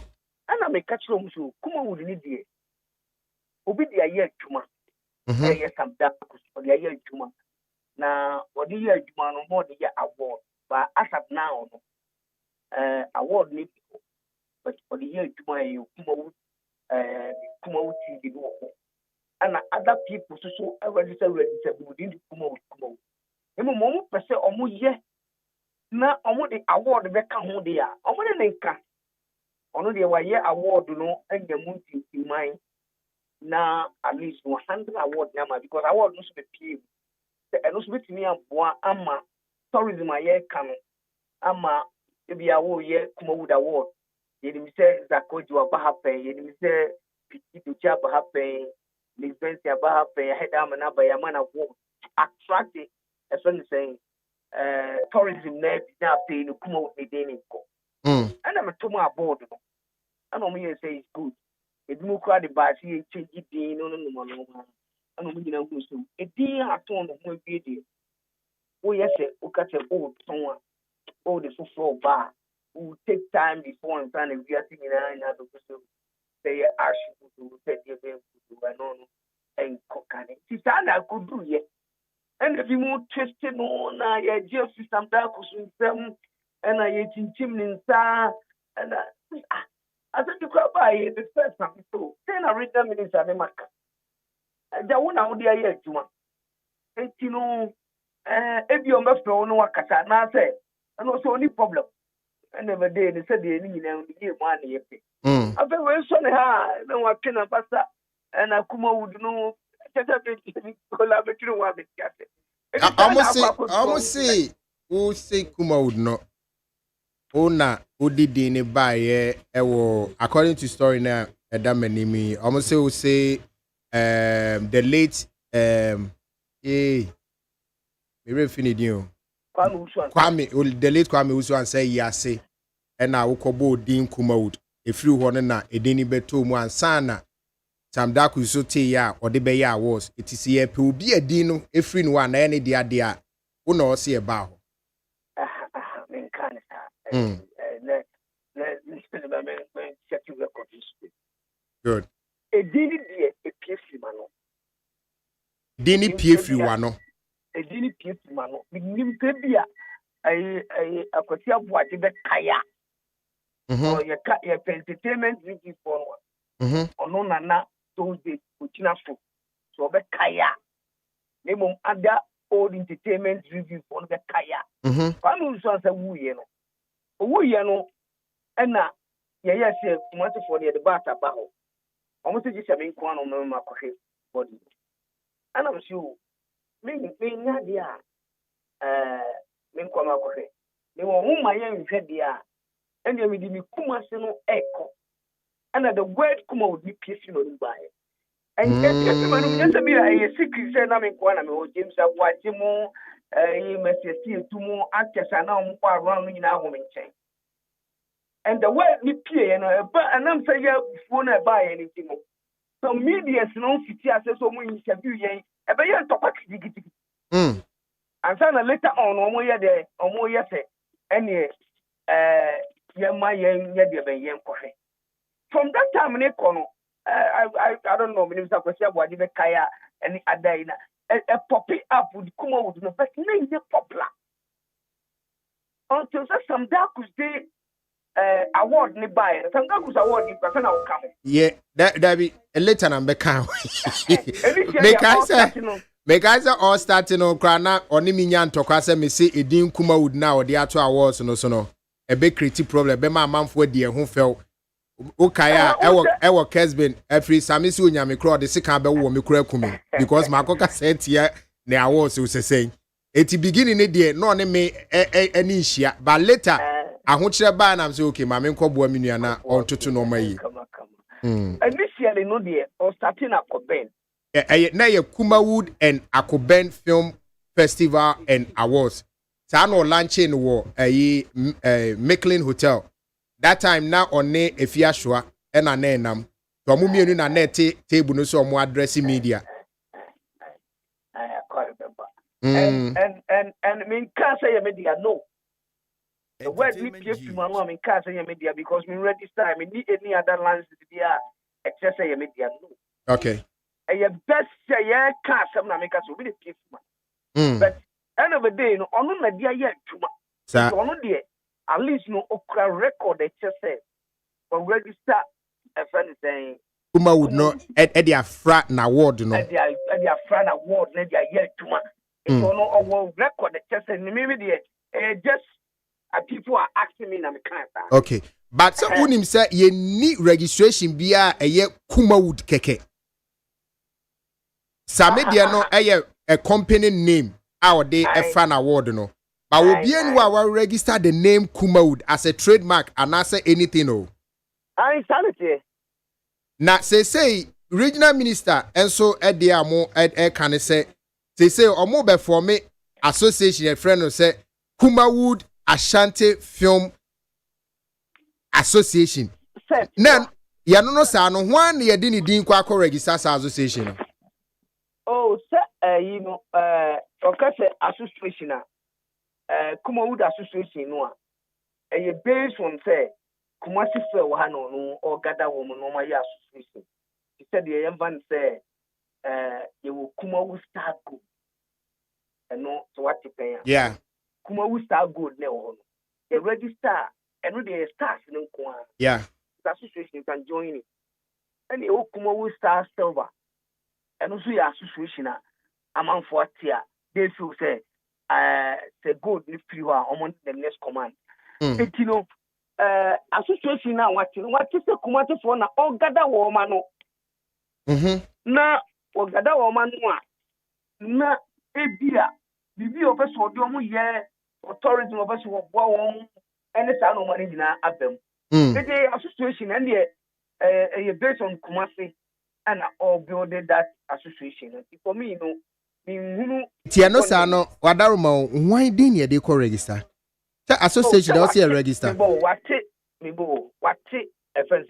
and I make catch room so Kumawood ni die obi dia ye adwuma yes am that or dia ye adwuma na odi ye adwuma no more dey award but as of now no award ni but odi ye adwuma ye Kumawood TV no and other people so register within the Kumawood emo mo pese omo ye na omo the award be ka ho de a omo ne nka ono de wa ye award no anya mu ntimai na at least 100 award na ma because award no so be pay and also with me ama tourism aye can ama ebi awo ye kuma wood award ye mi say zakoju aba happen ye mi say piki do aba happen events aba happen head am na ba ya man award attract it as when saying tourism na na pay no kuma wood dey ni ko and am to my board no and am here say it's good ebi mu kra the ba see change din no and am gina go so e din aton no mo bi dey o yes o ka say o ton oh, the football bar will take time before and time we are thinking I so say ash to say the event to no and cockani. Sisana could do ye. And if you more twisted on I just system that was them and I ate in chimney and I said to crap by the first time so 10 or 8 minutes at the mark. And the one out there yet to one. And you know if you're left on no I say and also only problem. And never did. They said they need money. I've been very sorry. No one can pass and I come out with no collaborating one. I almost say, who say Kuma would not. Ona Udi ne buy according to story now, Adamanimi. Almost say, the late, maybe finish you. Kwame, the late Kwame Uswan say yase, and now Ukobo Din Kumaud, a few one na a dini beto one sana. Sam Daku so ya or the beya was. It is here to be a dino, a free one, any dia, uno see a bow. Good. A dini a PFC mano. Dini PFC wano. A dini PFC mano. Nim tebia. I akosia boati be kaya. Or your entertainment review for one. Ono nana those days kuchina fo. So be kaya. Nemo other old entertainment review for be kaya. Kwanu so say wuye no. Wuye no na ye say kumase for the bata ba ho. Almost just a main quan on my body. And I'm sure maybe Nadia Minquama. They were whom I am said there, and they will be Kumasino echo. And the word Kuma would be piercing on by. And just a secret said, I'm in Quanam or James Awatimo, Messi, 2 more actors are now around in our woman chain. And the word me pay and I'm saying before I buy anything. So media no city as so many interview yen e be yen topak digiti. And then later on omo ye there omo ye say any yen ma yen ye de ben yen kohe. From that time ne kono I don't know minister kwesi abodi be kaya any other ina a poppy up would come out with no but name the popular. Until some dark was day award ni buy some gakus award ni person will come yeah that be a later number can make I say all starting on crana oni minyan tokwa say me say edin kuma would now the actual awards no a big critic problem be ma manfo de ho fel okaya ewo Kesbin every samisi onyame kro de sika be wo me kura kumi because makoka set here the awards we say at beginning ne de no ne me any hia but later ahokyere ba na say okay ma me nkobo aminu na ontoto no mayi initially no de or starting at Koben na ye Kumawood and Akoben Film Festival and Awards sa no launching wo Micklin Hotel that time na one efiashwa e na nam to mo mienu na net table no so mo address media I quite remember and mean can't say media no. The word me PF to my mom in can't say media because me register I need any other lands to be except say media no. Okay. And your best say can't some na make us be the PF man. But end of the day no ono na dia yet tuma. So ono there at least no okra record it just say for register a friend is saying Kuma would not at their frat na award no. At their frat award na dia yet tuma. It's ono our record it just say maybe there just people are asking me na me can't. Okay. But so unim say ye need registration bia eye Kumawood keke. Sa media no eye a company name our day a fan award no. But will be anyone register the name Kumawood as a trademark and not say anything no. I sanity. Now say regional minister and so at the amo at can say or mobile for me association a friend will say Kumawood Ashanti Film Association. Now ya no say no one ye didn't din kwa register association. Oh, sir, you know, okay, association, Kumawood Association, no, based on say, Kumasi Fair, no, or Gada woman, no, my association. He said, the young man say, you will Kumawood Star Good, and no, so what you pay. Yeah, Kumawood Star Good, no, the register, and the stars, no, yeah, the association can join it, and the Kumawood Star Silver. And also your association among 40 they feel say say good if you are on the next command. You know association now what is the command for na all gather woman na o gather woman na ebia bibi o person odi omo ye authority o person wo won any sa no money na abem the association and the based on Kumasi and all building that association. For me, you know, Tiano Sano, Wadaruma, why didn't you call register? The association also register. What a friend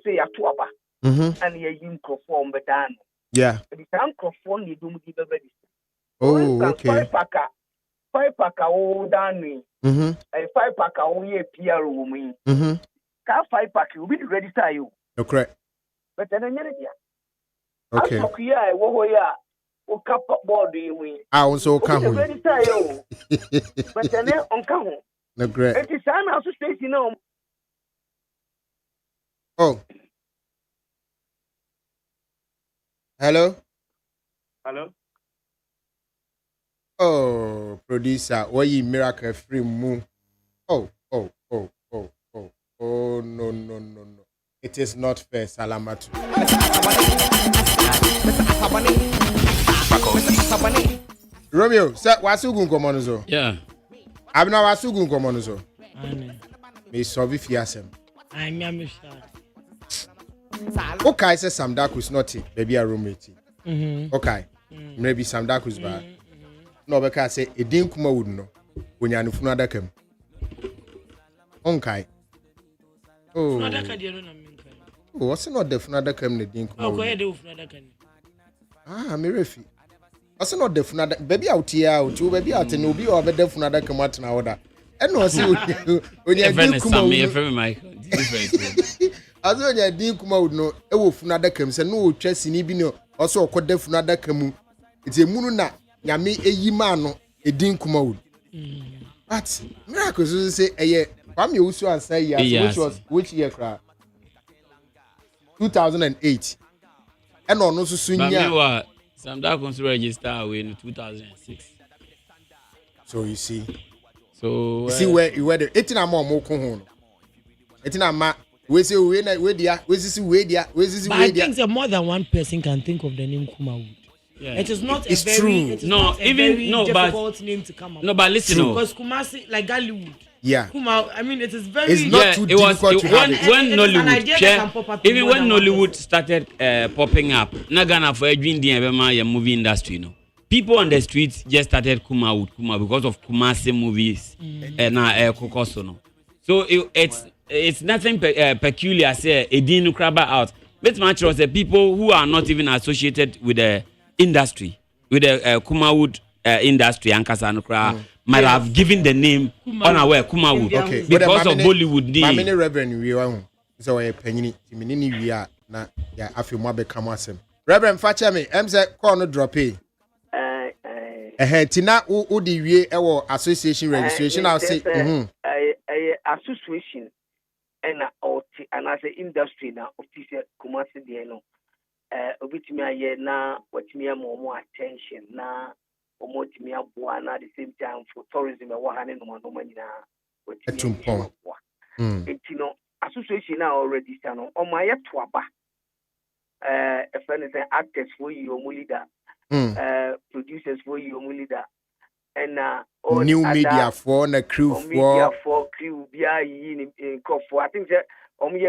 say a tuaba and ye microphone bedan. Yeah. The microphone you do give a register. Oh, okay. 5 packer, oh, Danny. A 5-packer, oh, ye PR woman. 5-pack, you will register you. No, correct. But then, okay. Yeah, what cup board do you win? I also come with you. But then, on come. No, great. It is an association, you know. Oh. Hello? Hello? Oh, producer, why you miracle free moon? Oh, no. It is not fair, Salamatu. Romeo, sir, wasugun komonuzo. Yeah. Abna wasugun komonuzo. Me sobi fiasem. I'm sure. Okay, say Sam Dakus not it, baby a roommate. Okay. Maybe Sam Dakus bad. No, because say it didn't come out no. When you are no dakam. Okay. Oh. Oh, what's not the funada come the dink? Oh, go ahead, funada can. Ah, me refi. What's not the funada baby out here out, you baby out and no be over the funada come out now order. And no see when you dink come out. As when you dink come out no, e wo funada come say no chess ni bi no also okode funada come. It's a munu na nyame eyi ma no e dink come out. But miracles say eh Kwame Usu and say yes, which year cry? 2008. And on also Sunya. Some documents register in 2006. So you see. So you see where you were the 18 more Moko. 18 ma we say we dia we see we dia we see we dia. I think that more than one person can think of the name Kumawood. Yeah. It is not it's a very true. It is no, not a even very no, difficult but, name to come up. No, but listen, because Kumasi like Gollywood. Yeah. I mean, it is very. It's not too difficult to have it. When Nollywood, even when Nollywood started popping up, Nagana for Edwin Diabema, movie industry, no. People on the streets just started Kumawood because of Kumasi movies and Kokoso, no. So it's nothing peculiar. Say Edin Kraba out. But much was the people who are not even associated with the industry, with the Kumawood industry and Kasanukra. Might have given the name unaware Kumawood because of Bollywood. My many reverend we are so a penny minini we are na ya afi mo be kamasem. Reverend Facha me em say call no drop tina wo di wie e wo association registration now say association and as a industry na official Kumasi dey no obitimi aye na watimi am more attention na omotimi aboa na at the same time for tourism e wo ha ne no nyina etumpon etino association na already stand on my to aba a friend say actors for you leader producers for you leader and new media for na crew media for crew bia yi in for I think that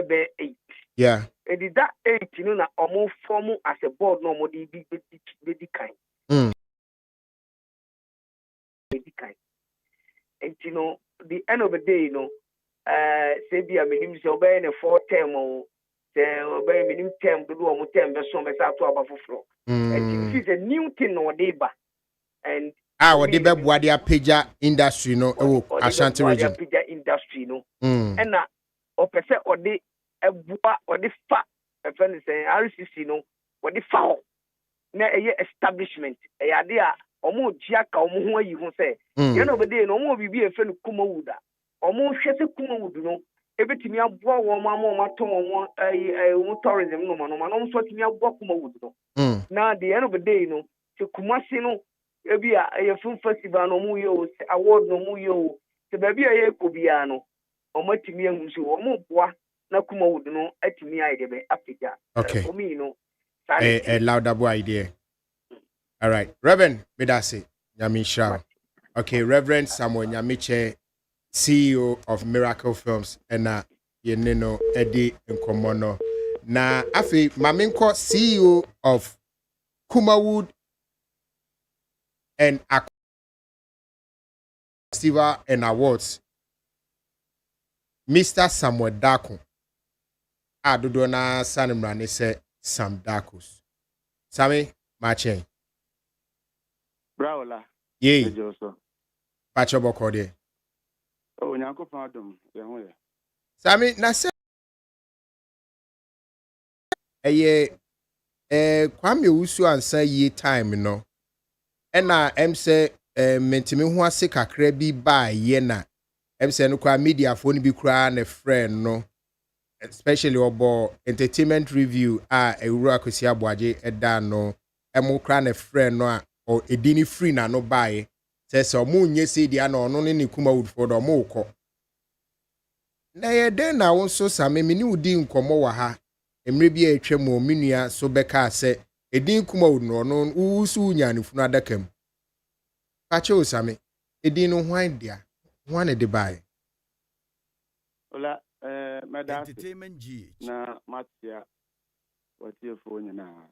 be 8. Yeah. And that 8 you know na form as a board no more be kind. And you know the end of the day you know say be a minimum so be in a 4 term or say be minimum term do o term be so be sa to aba foforo. And this is a new thing no dey ba. And what the Bebwadia Pija industry no Ashanti region. Pija industry no. And na opese or the ebua or the fa a friend say RCC no or the fa na establishment e ade a omo jiaka omo ho ayi ho say you know be dey no omo bibi e friend Kumawuda omo hwese Kumawud no ebetimi aboa wo ma to wo tourism no no so timi aboa Kumawud no na the end of the day no to Kumasi no ebi a film festival no mu yo award no mu yo te ba bi a ye ko bia no omo timi ehun so omo boa na Kumawud no atimi ai de be apija for me no a louder idea. All right, Reverend Medase Nyamisha. Okay, Reverend Samuel Nyamiche, CEO of Miracle Films, and Yenino Eddie Nkomono. Na afi Maminko, CEO of Kumawud and Festival and Awards. Mr. Samuel Daku. Adudona Sanimrani se Sam Dakus. Sami Machen. Bravola. Yay. Pacho Bokode. Oh, Nyanko Pardon. Sami, na se. Kwame Usu ansa ye time no. Ena say mentimi ho ase kakra bi ba ye na. Say no kwa media phone bi kura na friend no. Especially obo entertainment review ewura akosi aboaje eda no. Emo kura na friend no or edini free na no buy. Says so mu nye se dia na ono ne Kumawud for do mo ukọ. Na ye den na wonso same mini udi nkomo wa ha. Emre bi atwa mu minua so beka se edin Kumawud no no usu nya ne funu adakam. Pache osame edin no hwan dia. Hwan de buy. Ola entertainment GH na matia watie fo nyina.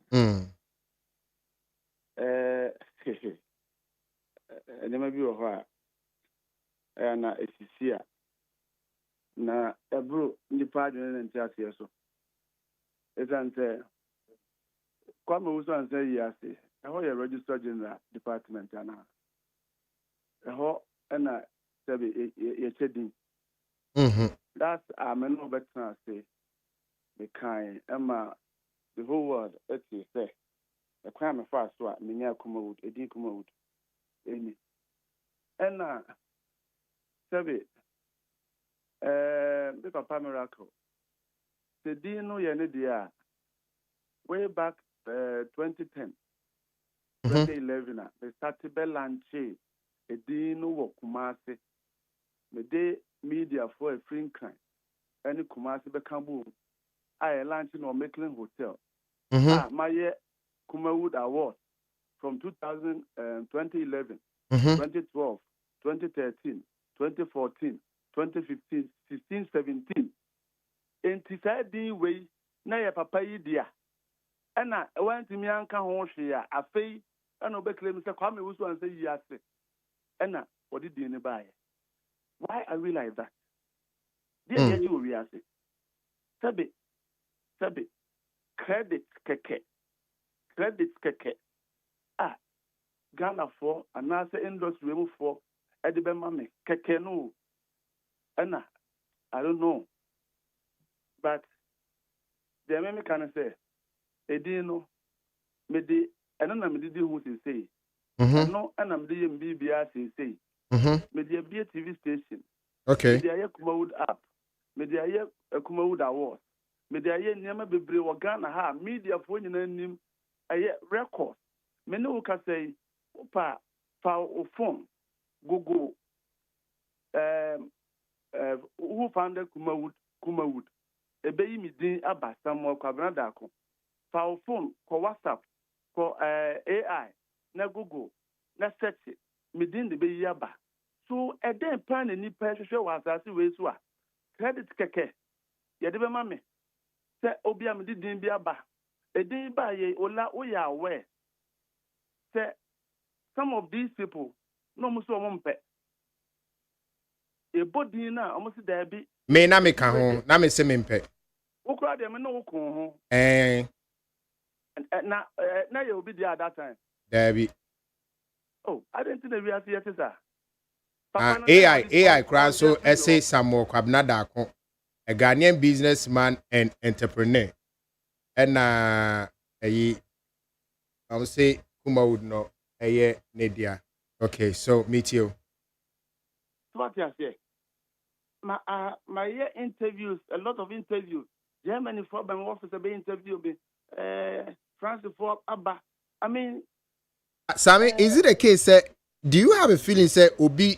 Nema bi wo ho a na esisi a na ebro nipa adwene na ntia se so ezante Kwame Usu ansa yi ase eho ye Registrar General Department ana eho na sebe ye chedin that's ameno betra say the kind emma the whole world it say the crime fast so menya Kumawud edin Kumawud eni ena sebe the Papa Miracle the dino ye ne dia way back 2010 2011 they started belanche edino wo Kumasi me de media for a free crime any Kumasi be kambu I launching on Maitland Hotel my Kumawud Award from 2011 2012 2013 2014 2015 16 17 entisadi way na ya papa yi dia ena wantimi anka ho hwe ya afei ena obekle se Kwame Usu anse yi ase ena odi di ne bae. Why are we like that? Dear you we ase sabe credit keke Ghana for another industry move for edibe mame keke no ena I don't know but the meme can say edino me di enana me di hu say no ena me di mbibia say me di be TV station me di aye Kumawud app me di aye Kumawud award me di aye nyama bebre wo Ghana ha media fo nyina nim aye record me no ka say opa fa o phone Google who founded Kumawud ebeyi mi din aba Samuel Kwabena Dako fa o phone ko WhatsApp ko AI na Google na search medin de be yaba so e den plan ni pa hwehwe wa asase we so a credit keke ye de be ma me se obi am din bi aba e din ba ye ola o ya aware se some of these people no mo so mo mpe e bodin na o mo si da bi me na me ka ho na me se me mpe ukura de me no ko ho na ye obi there at that time Dabi. Oh, I didn't think we are here, sir. AI crown so essay Samuel Kwabnada a Ghanaian businessman and entrepreneur. And I will say Kuma would know a year Nadia. Okay, so meet you. What you say? My year interviews, a lot of interviews. Germany for my officer be interview me. France for Abba. I mean, Sammy, is it a case that do you have a feeling say Obi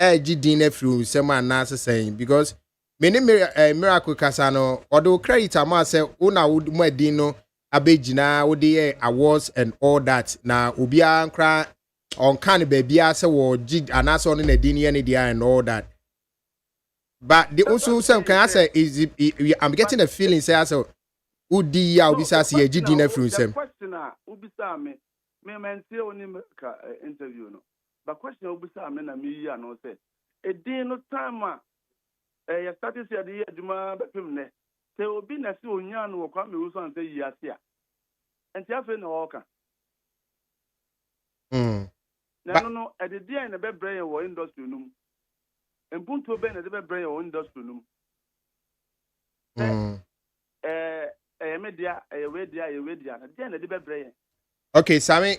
LG dinner through someone answer saying because many miracle casano or do credit ama say una would more dino abejina would the awards and all that now Obi ankra on can baby as or jig and as on in a dinner and all that. But the also some can I say is I'm getting a feeling say so would the Obisa see a dinner through some question Ubisa me men say only interview no. But question Ubisa me na me ya no say a day no time you started say the adwuma bepem ne say obi na say onya no kwa me wo so an say yiase a enti afa na woka no at the day na be brain wo industry num empunto be na de be brain wo industry num media wedia na de na de be brain. Okay, Sammy,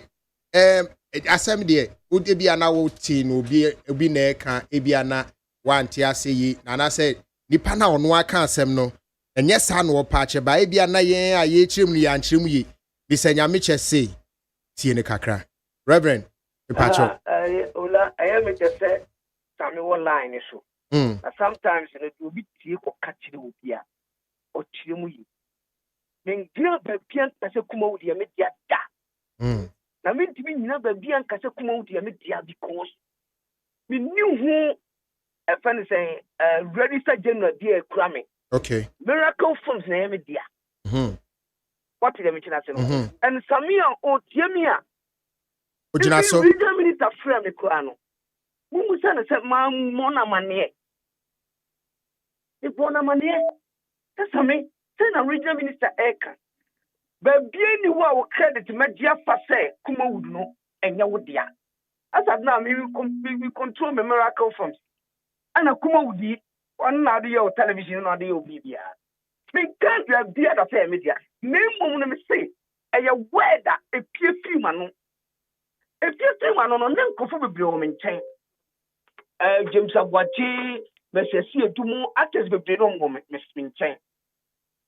asem de would be an hour teen will be na ka ebiana one tia say ye na say nipa na ono aka asem no enye sa no patch ba ebiana yen aye chirim ya nchirim yi bi se nyame che say tie ne kakra reverend pacho ola I me che say Sammy one line so sometimes you know be tie ko catch the obi a o chirim yi men gira ba pian ta se kuma wo de media da na me ntimi nyina ba bia nkase kuma wudi me dia because me knew who a fan say register general dia kura me okay miracle films na me dia what did me china say and samia o tiamia o jina so regional minister frame me kura no mu say na say ma mona mane e bona mane sami say na regional minister eka baby ni wa credit media fa say kuma would no enya wodia as at now we control me miracle films ana kuma wudi on na do your television na do your bibia me can't be that say media me mum no me say e word a pie film ano e pie film ano no nkofo bebre o me nchen James Agwachi mesesi edumu actors bebre no ngo me nchen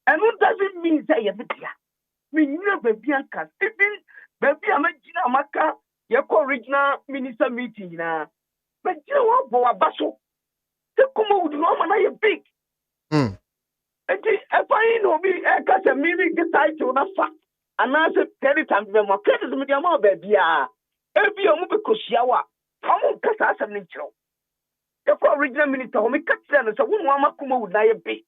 and what does it mean say media me never be anchor. Even baby, I'm a Maka, your original minister meeting now. But you know what, Basso? The Kuma would normally a big. And if I know me, I got a meaning the title of fact. And I said, tell it and them, credit with your mother, baby. Every movie Koshiawa, how much has a nature? The original minister, who make cut down as a woman, Kuma would die a big.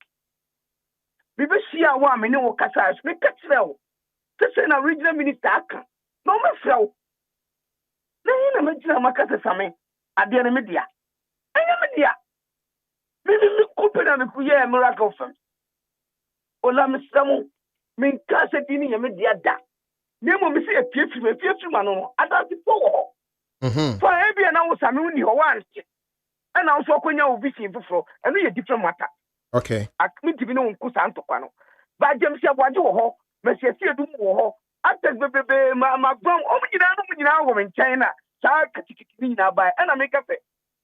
We will see our woman in Wakasa, make cut down. Say na regional minister aka no me frau na ina me jina makasa same ade na media anya media me kupena me kuye miracle fam ola me samu me kase dini ya media da me mo me se piefi ma no adati po ho for ebia na wo same uni ho wanche na wo so konya wo vision fufro eno ye different matter okay akmiti bi no nku santokwa no ba jem se aboaje wo ho Monsieur Dum wo after bebe ma gbon o mnyina wo men China sa katikiti na ba na me ka fe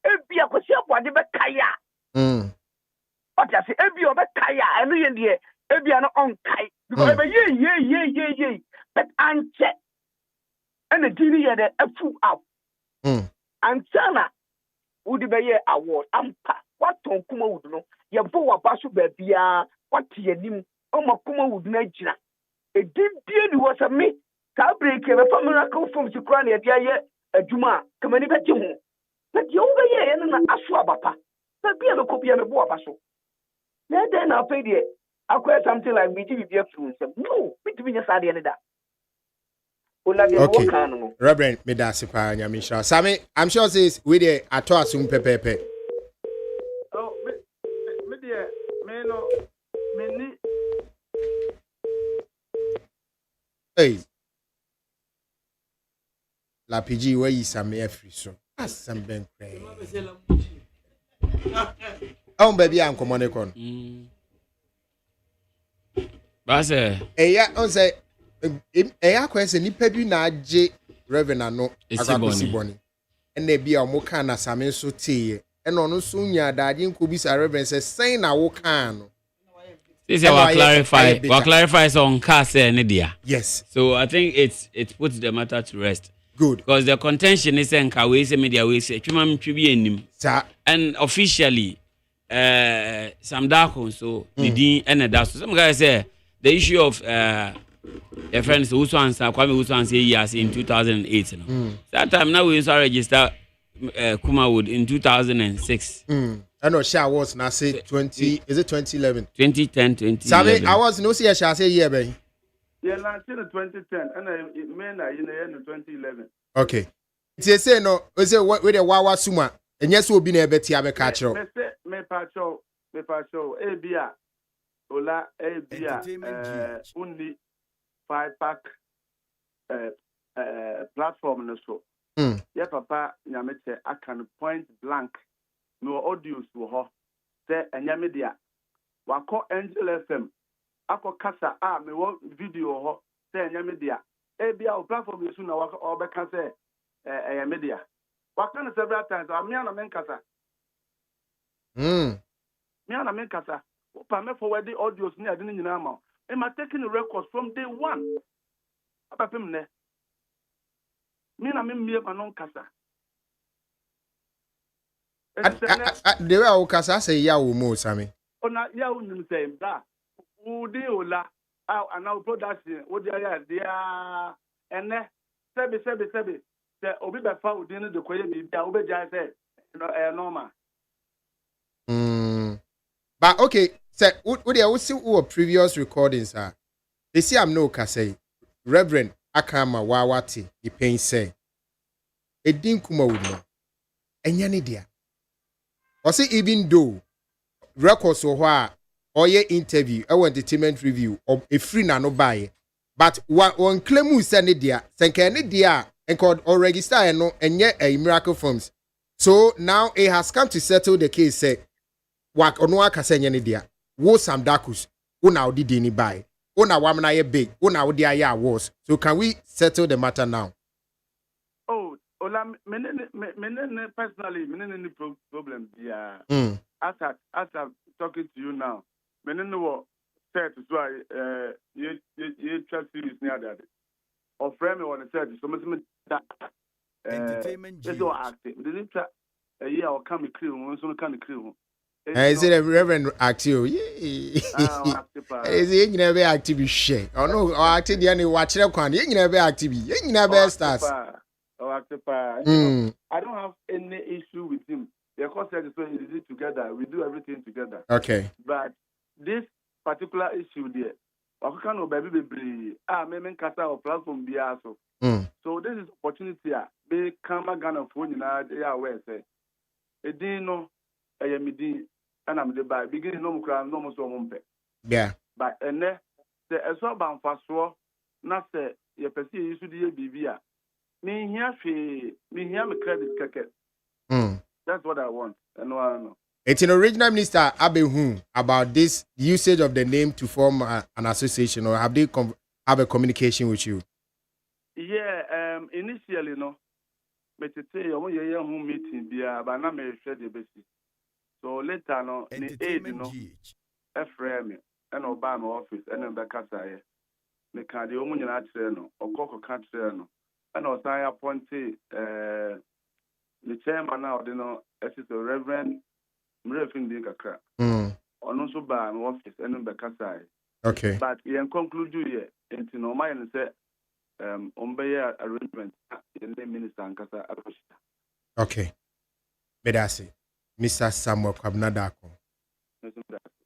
ebi akosi abode be kaya o ta se ebi o be kaya enu ye de ebi no on kai because be ye but anche and the dini ye de afu out anchana would be ye award ampa what ton kuma would no ye bo wa baso ba bia what ye nim o makuma would na jina. A deep deal was a me, Saa break e be fa miracle form si kura na e dia ye adwuma kamani be gye ho. Na die wo be ye na aso abapa. Na bia me ko bia me bo abaso. Na dey na afei de akwa something like me give bia fu nsem. No, me timi nya saa de ne da. Ola de wo Okay. kan no. Reverend Medasipa Nyamisha. Sami, I'm sure says we there at assume pepepe. Oh, me dear, me no, me ni. Hey. La PG where is some air free so. As some ben pray. Oh baby I'm common con. Base. Eya on say eya kwese nipa bi na age Reverend no Esiboni. Boni. Ene bia o mo kan na same so tie. Ene ono so nya daade nko bi sa Reverend say say na wo kan no. This is what clarify on cast media. Yes. So I think it puts the matter to rest. Good. Because the contention is in Kawese media we say and officially some dark so the and that some guys say the issue of your friends who answer Kwame who answer yes in 2008 you know. That time now we also register Kumawood in 2006. I know she was now say 20 is it 2011 2010 2011 Sabe I was no see she say year be Yeah, 2010 and I mean in 2011. okay they say no we say we the wawa suma enye so obi na ebeti abeka kiro Me pacho ebia ola ebia only 5-pack platform no so yeah papa nyamete akan point blank no audios wo ho say enyame dia wako Angel FM ako kasa me wo video ho say enyame dia ebia o platform yesu na wako obeka say enyame dia waka na several times me na men kasa me na men kasa opa me forward the audios ni ade ni nyina ma am taking the records from day one abapem ne me na me mie ma non kasa the way I kasa say ya wo mo Sami ona ya unim say bra udi ola ana production odi ya dia ene sebi se obi be fa udi ni de koye bi bia obegya say no normal but okay say we see previous recordings they see I'm no kasa Reverend Akama Wawati the pain say edin kuma wo no enya ne dia or say even though records so or ye interview or entertainment review or a free na no buy but one claim who send it there senka ne dia and called or register no enye a miracle forms so now it has come to settle the case say wak ono aka senya ne dia wo Sam Dakus una odi dini buy una wamna ye big una odi aya awards so can we settle the matter now? Oh ola menene personally menene problem dia as I'm talking to you now menene wo set so you trust series near that or frame me on the set so me that entertainment so active didn't yeah or come crew so can crew is it a Reverend active? Is it you never active share or no or active the any watch kwan you never active you never stars I don't have any issue with him. The concept is so easy together. We do everything together. Okay. But this particular issue there, I can't baby me kasa or platform be also. So this is opportunity. Be come Ghana phone in our way say. E din no ayamidi and I'm the by beginning no mukra no mo so mumpe. Yeah. But ene the eso ban faso na se ye pese ye su die bibia. Me here me credit keke. That's what I want. And no I know. It's an original minister Abehu about this usage of the name to form an association, or have they have a communication with you? Yeah, initially no. But today I want your meeting but now me share the basic. So later no, the aid no, Ephraim and Obama office and then Bekasa. Me can the woman no, or Coco can't no. And also I appointed the chairman now, you know, as the Reverend Mrefin Kakra. On also by an office and in Bekasai. Okay. But we conclude here, and to know my and say, Ombeye arrangement the minister ankasa akoshita. Okay. Medasi. Mr. Samuel Kwabnadako.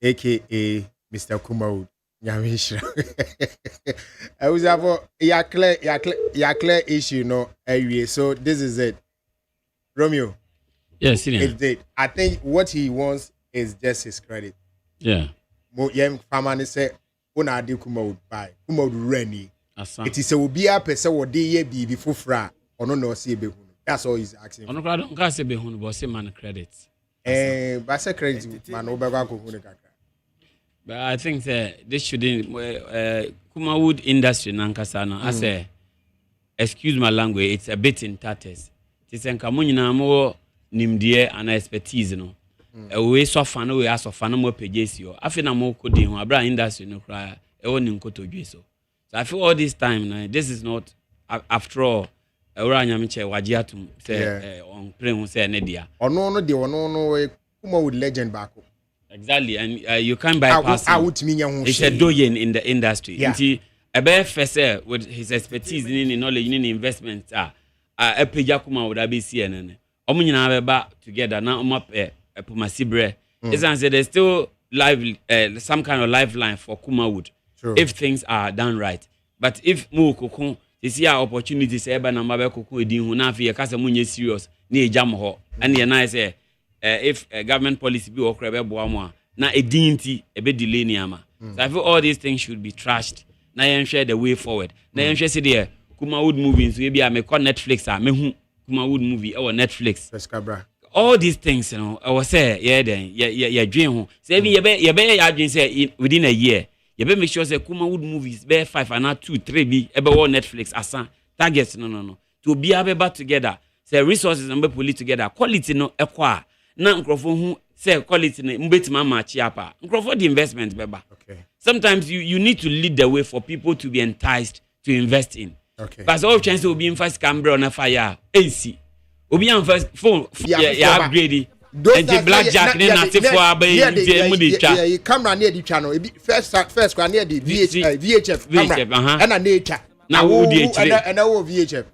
AKA Mr. Kumau Nyamishra. I was about ya clear issue no so this is it. Romeo. Yes, it's it. I think what he wants is just his credit. Yeah. Mo yem famani say una adi Kumau buy. Kumau reni. It is a ubia pesa wo de ye bi fufra ono no see be. That's all he's asking. Ono kra don ka se be hunu but say man credit. But say credit man obega ko hunu kaka. But I think this shouldn't Kumawood industry nankasa no I say excuse my language, it's a bit in tatters. It's en kamo nyina mo nimdie and expertise no. We so fan we aso fan mo pejesi yo. Afi na mo kodi ho abra industry no kra e woni nkoto dwe so. So I feel all this time this is not after all ora nyamche wajiatum say on play say ne dia. Ono no de ono no Kumawood legend back. Exactly, and you can't bypass him. It's a doyen in the industry. Yeah. Ebe fese with his expertise in knowledge in investment a peja kuma would be CNN. Omo nyina beba together na omo pomasibre. It's answer there's still some kind of lifeline for Kumawood if things are done right. But if mu kokon this year opportunities eba na mabe kokon edin hu na afi kasa munye serious na ejam ho and ye na say if government policy be okrebe boamo na edinti ebe delay niama. So I feel all these things should be trashed. Na yen share the way forward. Na yen share say there Kumawood movies so be me call Netflix me hu Kumawood movie or Netflix. All these things I was say yeah dream ho. Say be ye dream say within a year you be make sure say Kumawood movies be 5 and 2 3 be ebe all Netflix asan targets no to be able together say resources and be pull it together quality no ekwa na nkrofo hu say quality na mbetima match apa nkrofo the investment beba. Okay. Sometimes you need to lead the way for people to be enticed to invest in. Okay. But all chance will be in first camera on a fire AC obi am first phone upgrade and the blackjack then na te for abai je mu dey twa yeah camera near the channel first kwa near the VHF camera and na twa na wo dey and wo VHF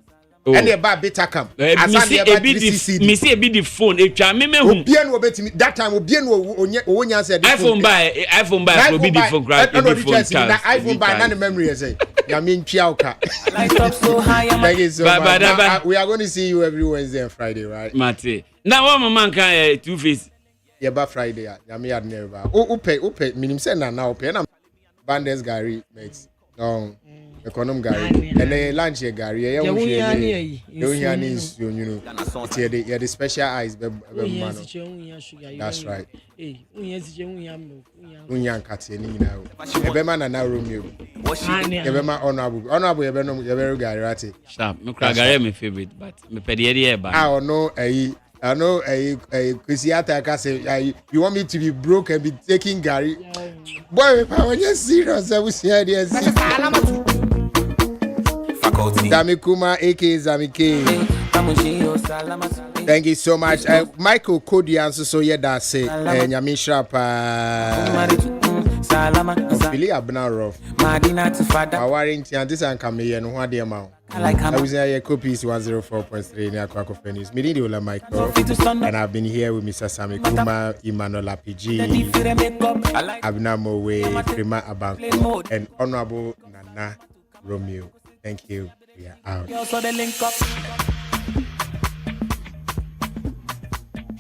and the bar beta cam me see be the phone etwa me hu obi en wo betimi that time obi en wo nya say iPhone buy will be the phone grab the phone that iPhone buy na the memory say ya me ntwa oka thank you so much. We are going to see you every Wednesday and Friday, right? Mate now one man can two face yeah ba Friday ya me had never ope minim say na ope na Bandes Gary makes econom Gary and then lunch Gary yeah you know it's the special eyes man. That's right. Unyan kati ni na ebe man na Romeo ebe man honorable ebe no ebe Gary right sharp me cry Gary my favorite but me pedi ba I know a Christiata can say you want me to be broke and be taking Gary. Boy, if I was just serious, I would say this. Zamikuma, aka Zamike. Thank you so much. Michael Cody answer so yeah that say Nyamisha Billy Abna rough. I warranty and this and come here no what the amount. I was here copies 104.3 near Kwako News. Me did Ola Michael and I've been here with Mr. Sami Kuma, Emmanuel PG, Abna Mowe, Prima Abanko, and Honorable Nana Romeo. Thank you. We are out.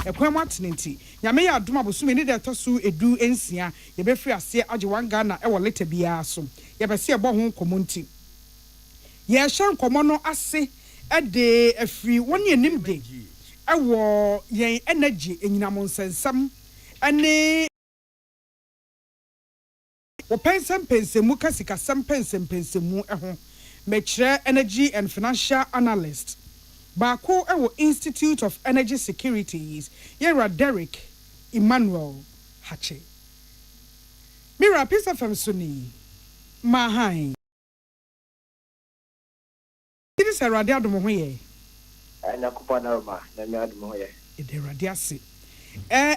Ekwema tinenti nyame ya adoma bosume ni de tosu edu ensia ye be free ase age wan Ghana e wo leta bia so ye be se ebo ho komonti ye shan komo no ase e de afri woni anim de e wo yen energy enyinam nsensam ane wo pensempensemu kasika sempensempensemu e ho mechre energy and financial analyst Bako ewo Institute of Energy Securities Yera Derek Emmanuel Hache Mira Pisa Famsuni Mahai This is a radio moye na kupana ma na mi adumoye ede radiase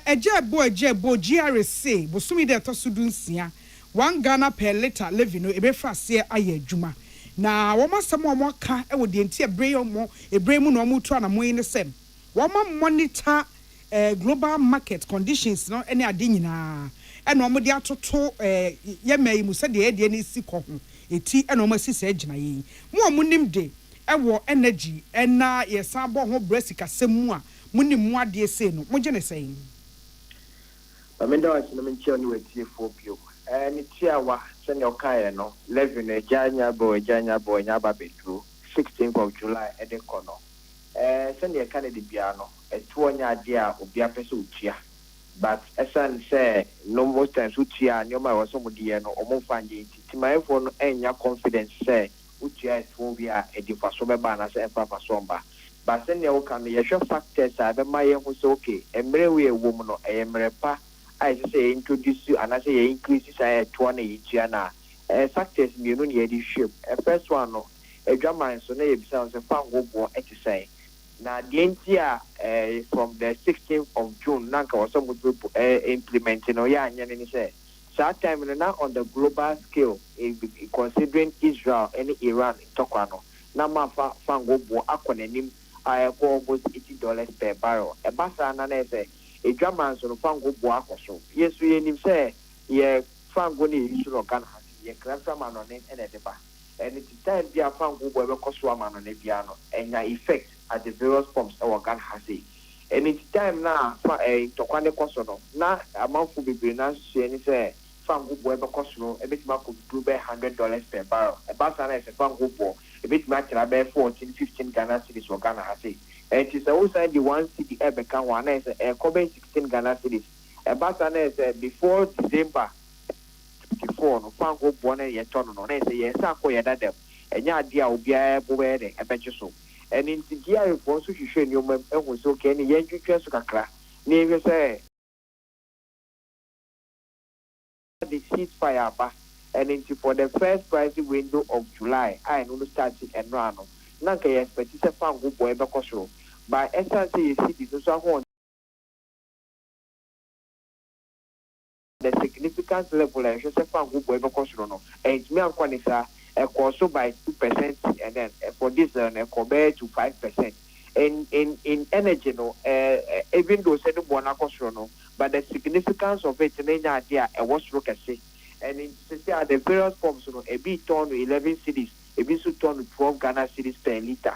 ejebo GRC bosumi de tosudunsia 1 Ghana per liter levi no ebe fa se aye adwuma na wɔn asɛm a wɔn aka wɔ deɛ nti ebere mu na wɔn tu anamo yi ne sɛm wɔn monitor global market conditions no ne ade nyinaa ɛna wɔn de atoto yɛmɛ yi mu sɛdeɛ ɛdeɛ ne si kɔ ho eti ɛna wɔn asi sɛ gyina yi mu a wɔn nim de ɛwɔ energy ɛna yɛsan bɔ ho brɛ sikasɛm mu a mo nim mu adeɛ sei no mo gye ne sɛn. Amenda wa sinama nkyɛn no wetie fo bio ne tia wa sɛnea ɔkaeɛ no 11 agya nya ba betro 16th of July ɛde kɔ no sɛnea ɛka ne de bia no ɛtoɔ nya adeɛ a obi apɛ sɛ otua but ɛsan sɛ no most times otua nneɛma a wɔsɔ mo deɛ no ɔmo fa nye nti timayɛfoɔ no ɛnya confidence sɛ otua ɛtoɔ bi a ɛdi fa so bɛba na sɛ ɛfa fa so mba but sɛnea woka no yɛhwɛ factors a bɛma yɛn ho sɛ okay mmerɛ wo ɛwɔ mu no ɛyɛ mmerɛ pa I say introduce you and I say increase say 20 each year na factors me no near the ship first one no a drama so na you be say fan go bo e say na the entire from the 16th of June na ka was some implementing no ya anya ni say that time na on the global scale considering Israel and Iran tokwa no na ma fan go bo akonanim I go almost $80 per barrel e basa na na say a drama so fango boakoso yes we nim say ye fango ni isu no kan ha ye kransa man on and edeba and it time bia fango boy be koso man on bia no enya effect at the various pumps our kan ha say and it time na tokwane koso no na amanfo bebre na so ni say fango boy be koso no e betima ko do be $100 per barrel e ba sa na e fango boy e betima tira be 14-15 Ghana cedis wa kan ha say. And it's also the one city ever can one is a Kobe 16 Ghana cities. A Basana is before December 24, no Fango born a ton on it, yes, Sako Yadam, and Yadia will be a boy, a bench so. And in Tigia, if also you show you was okay, and Yankee Casacra, never say the ceasefire, and into for the first pricing window of July, I know the starting and run. Nanka yes, but it's a Fango boy, Bacosro. By SRC cities, so the significant level of Joseph who boy Bacosro, and me and Quanisa, also by 2%, and then for this, compared to 5%. In energy, no, even though said Bonacosro, but the significance of it in any idea, was Rocasi. And in the various forms, a bit ton 11 cities, a bit to ton 12 Ghana cities per liter.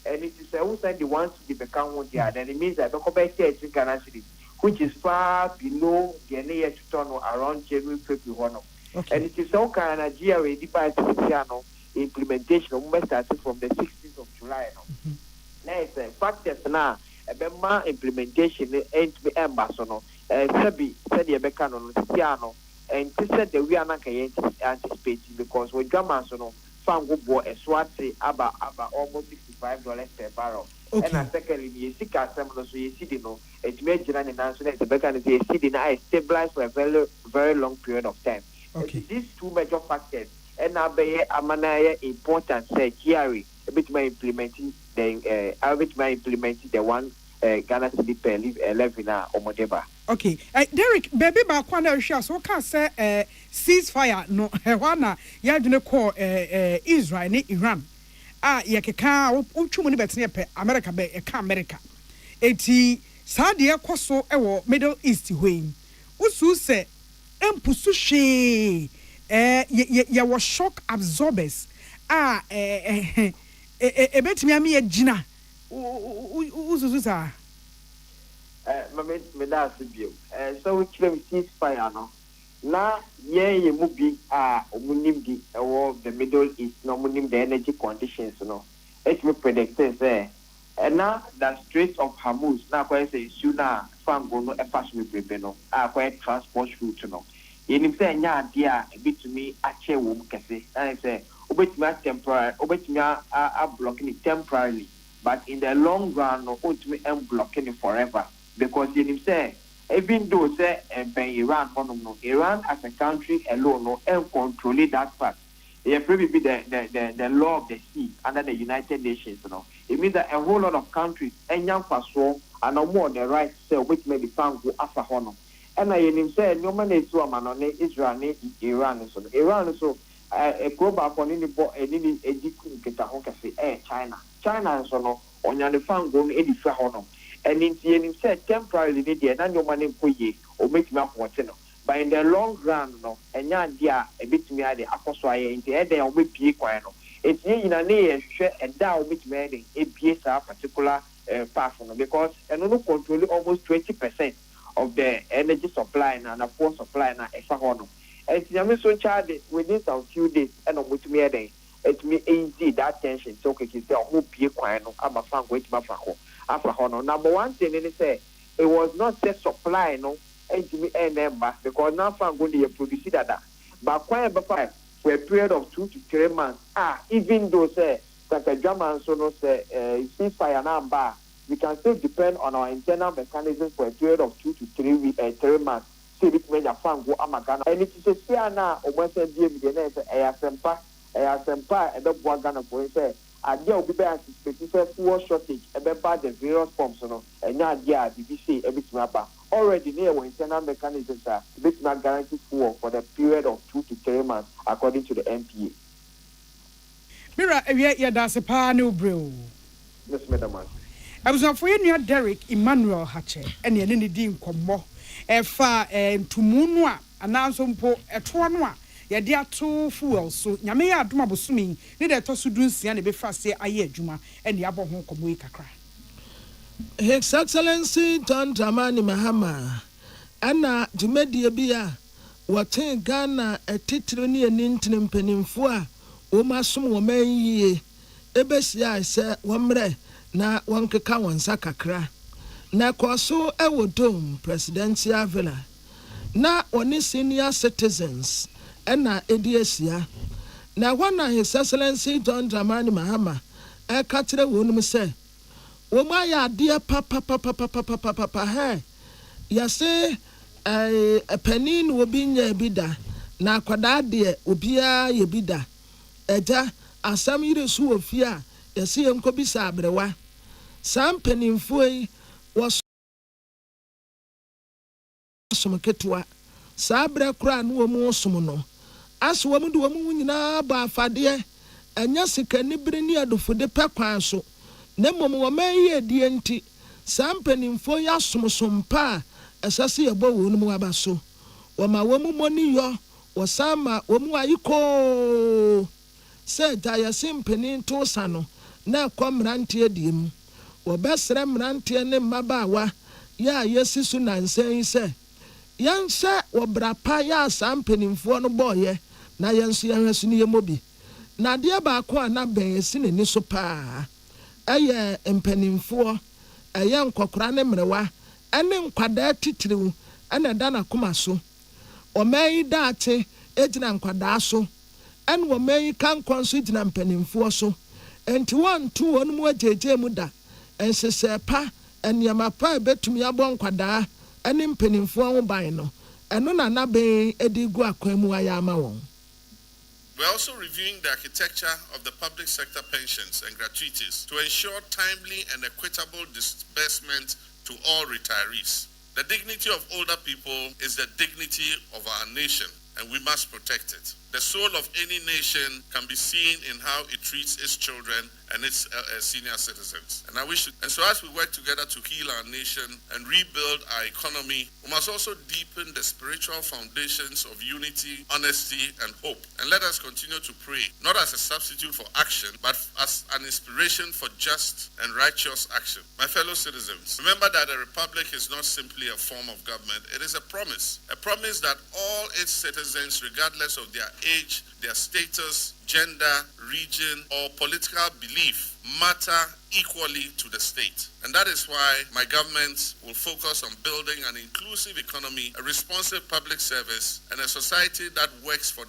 And it is also the ones to become one year, then it means that the Kobe in Ghana cities, which is far below the near to turn around January, February. Okay. And it is all kind of Nigeria device implementation starting from the 16th of July. Now it's a factors now, a bema implementation ain't be ambassador, Sabi said the Becano, Tiano, and he said that we are not anticipating because we drama so Fango boy a swatty about almost $65 per barrel. Okay. And secondly, you see customers, so you see, no, it's major and national, the back and the city now stabilized for a very, very long period of time. Okay. These two major factors, and now be a manner important, say, Kiari, a bit more implementing the one Ghana city per live 11 or whatever. Okay, Derek, baby, my corner share so can say ceasefire no Hewana, ya do call Israel ni Iran. Ya keka uchumu ni betine pe America be America. Eti sadia kwaso ewo Middle East hwem. Usu se empusu she ya was shock absorbers. Betimi ami ya jina. Usu sa me da bio so we claim ceasefire no na ye mubi omunim di the Middle East no omunim the energy conditions no it will predict say na the Strait of Hormuz na kwa say sooner fango no efas me brebe no kwa transport route no yenim say nya ade a bitumi ache wo mu kese na say obetumi temporary obetumi a blocking it temporarily but in the long run no obetumi blocking it forever. Because you say, even though say Iran, Iran as a country alone no and control that part. It probably be the law of the sea under the United Nations. You know, it means that a whole lot of countries and young paso are no more the right say which may be found go after honor. And I say no man is to a man on Israel, Iran so Iran so a global for any bo any ediku kita ho kase China so no onya ne fango no edifa ho no and in the say temporarily need the na nyoma ne koye o metimi apote no but in the long run no enya dia e betimi ade akoso aye nti e den o mepie kwan no eti yina ne ye hwe e da o metimi ade e bie sa particular path no because eno no control almost 20% of the energy supply na power supply na e fa ho no eti yame so charge within some few days eno metimi ade it me easy that tension so okay say o pie kwan no aba fa ngo eti ba fa ho afa ho no number one thing they say it was not just supply no enti me number because now fa ngo dey produce that but kwan ba fa for a period of 2 to 3 months even though say that the German so no say ceasefire number we can still depend on our internal mechanism for a period of 2 to 3 months so it may fa ngo amagana and it is say na o mo say die me dey na say asempa e be bo Ghana for say ade obi be anticipate say fuel shortage e be bad the various pumps no enya ade a BBC e bituma ba already near internal mechanisms are bituma guarantee fuel for the period of 2 to 3 months according to the NPA. Mira ewie ye da se pa ne obreo. Miss Madam. Abusafo ye nua Derek Emmanuel Hache ene ne di nkommo e fa ntumu no a ananso mpo eto no a ye de ato fuel so nyame ya adoma bosumi ne de to so dunsia ne be fa se aye adwuma ene abo ho nkommo ikakra. His Excellency John Dramani Mahama ana dwumadie bia woten Ghana etitire ne enintine mpanimfo a o masom wo manyiye ebesia se womre na wonkeka wonsa kakra na koso ewodom presidential villa na oni senior citizens ena ediesia na wana His Excellency John Dramani Mahama katire wonum se wo ma ya de papa he ya se panin wo binya bida na kwada de obia ye bida eja asam yire su ofia ya se enko bisa abrewa sam paninfo yi wo somketua sabre kura no mu som no aso wo mu de wo mu nyina ba afade anya sika ni bire ni adofo de pekwan so na mmom wo man ye die nti sampanimfo ya somsompa asase ye bo wo no aba so wo ma wo mu moni yo wo sama wo mu ayiko se da ya simpanin to sano na kwamrante adiem wo besre mrante ne mabawa ya yesisu nansen se yanse wo brapa ya sampanimfo no boye na yanso yanhasu ne yemobi na de ba ko na ben esi ne ni so pa eye mpanimfo eye nkokora ne mrewa ene nkwada titiriw ene da na koma so omeyi daate ejina nkwada so ene omeyi kankon so ejina mpanimfo so enti won tu won mu ajeje mu da ensese pa eniama pa betumi abo nkwada ene mpanimfo ho ban no eno na na ben edigu akwamu ayama won. We're also reviewing the architecture of the public sector pensions and gratuities to ensure timely and equitable disbursement to all retirees. The dignity of older people is the dignity of our nation, and we must protect it. The soul of any nation can be seen in how it treats its children and its senior citizens. And so as we work together to heal our nation and rebuild our economy, we must also deepen the spiritual foundations of unity, honesty, and hope. And let us continue to pray, not as a substitute for action, but as an inspiration for just and righteous action. My fellow citizens, remember that a republic is not simply a form of government. It is a promise that all its citizens, regardless of their age, their status, gender, region, or political belief, matter equally to the state. And that is why my government will focus on building an inclusive economy, a responsive public service, and a society that works for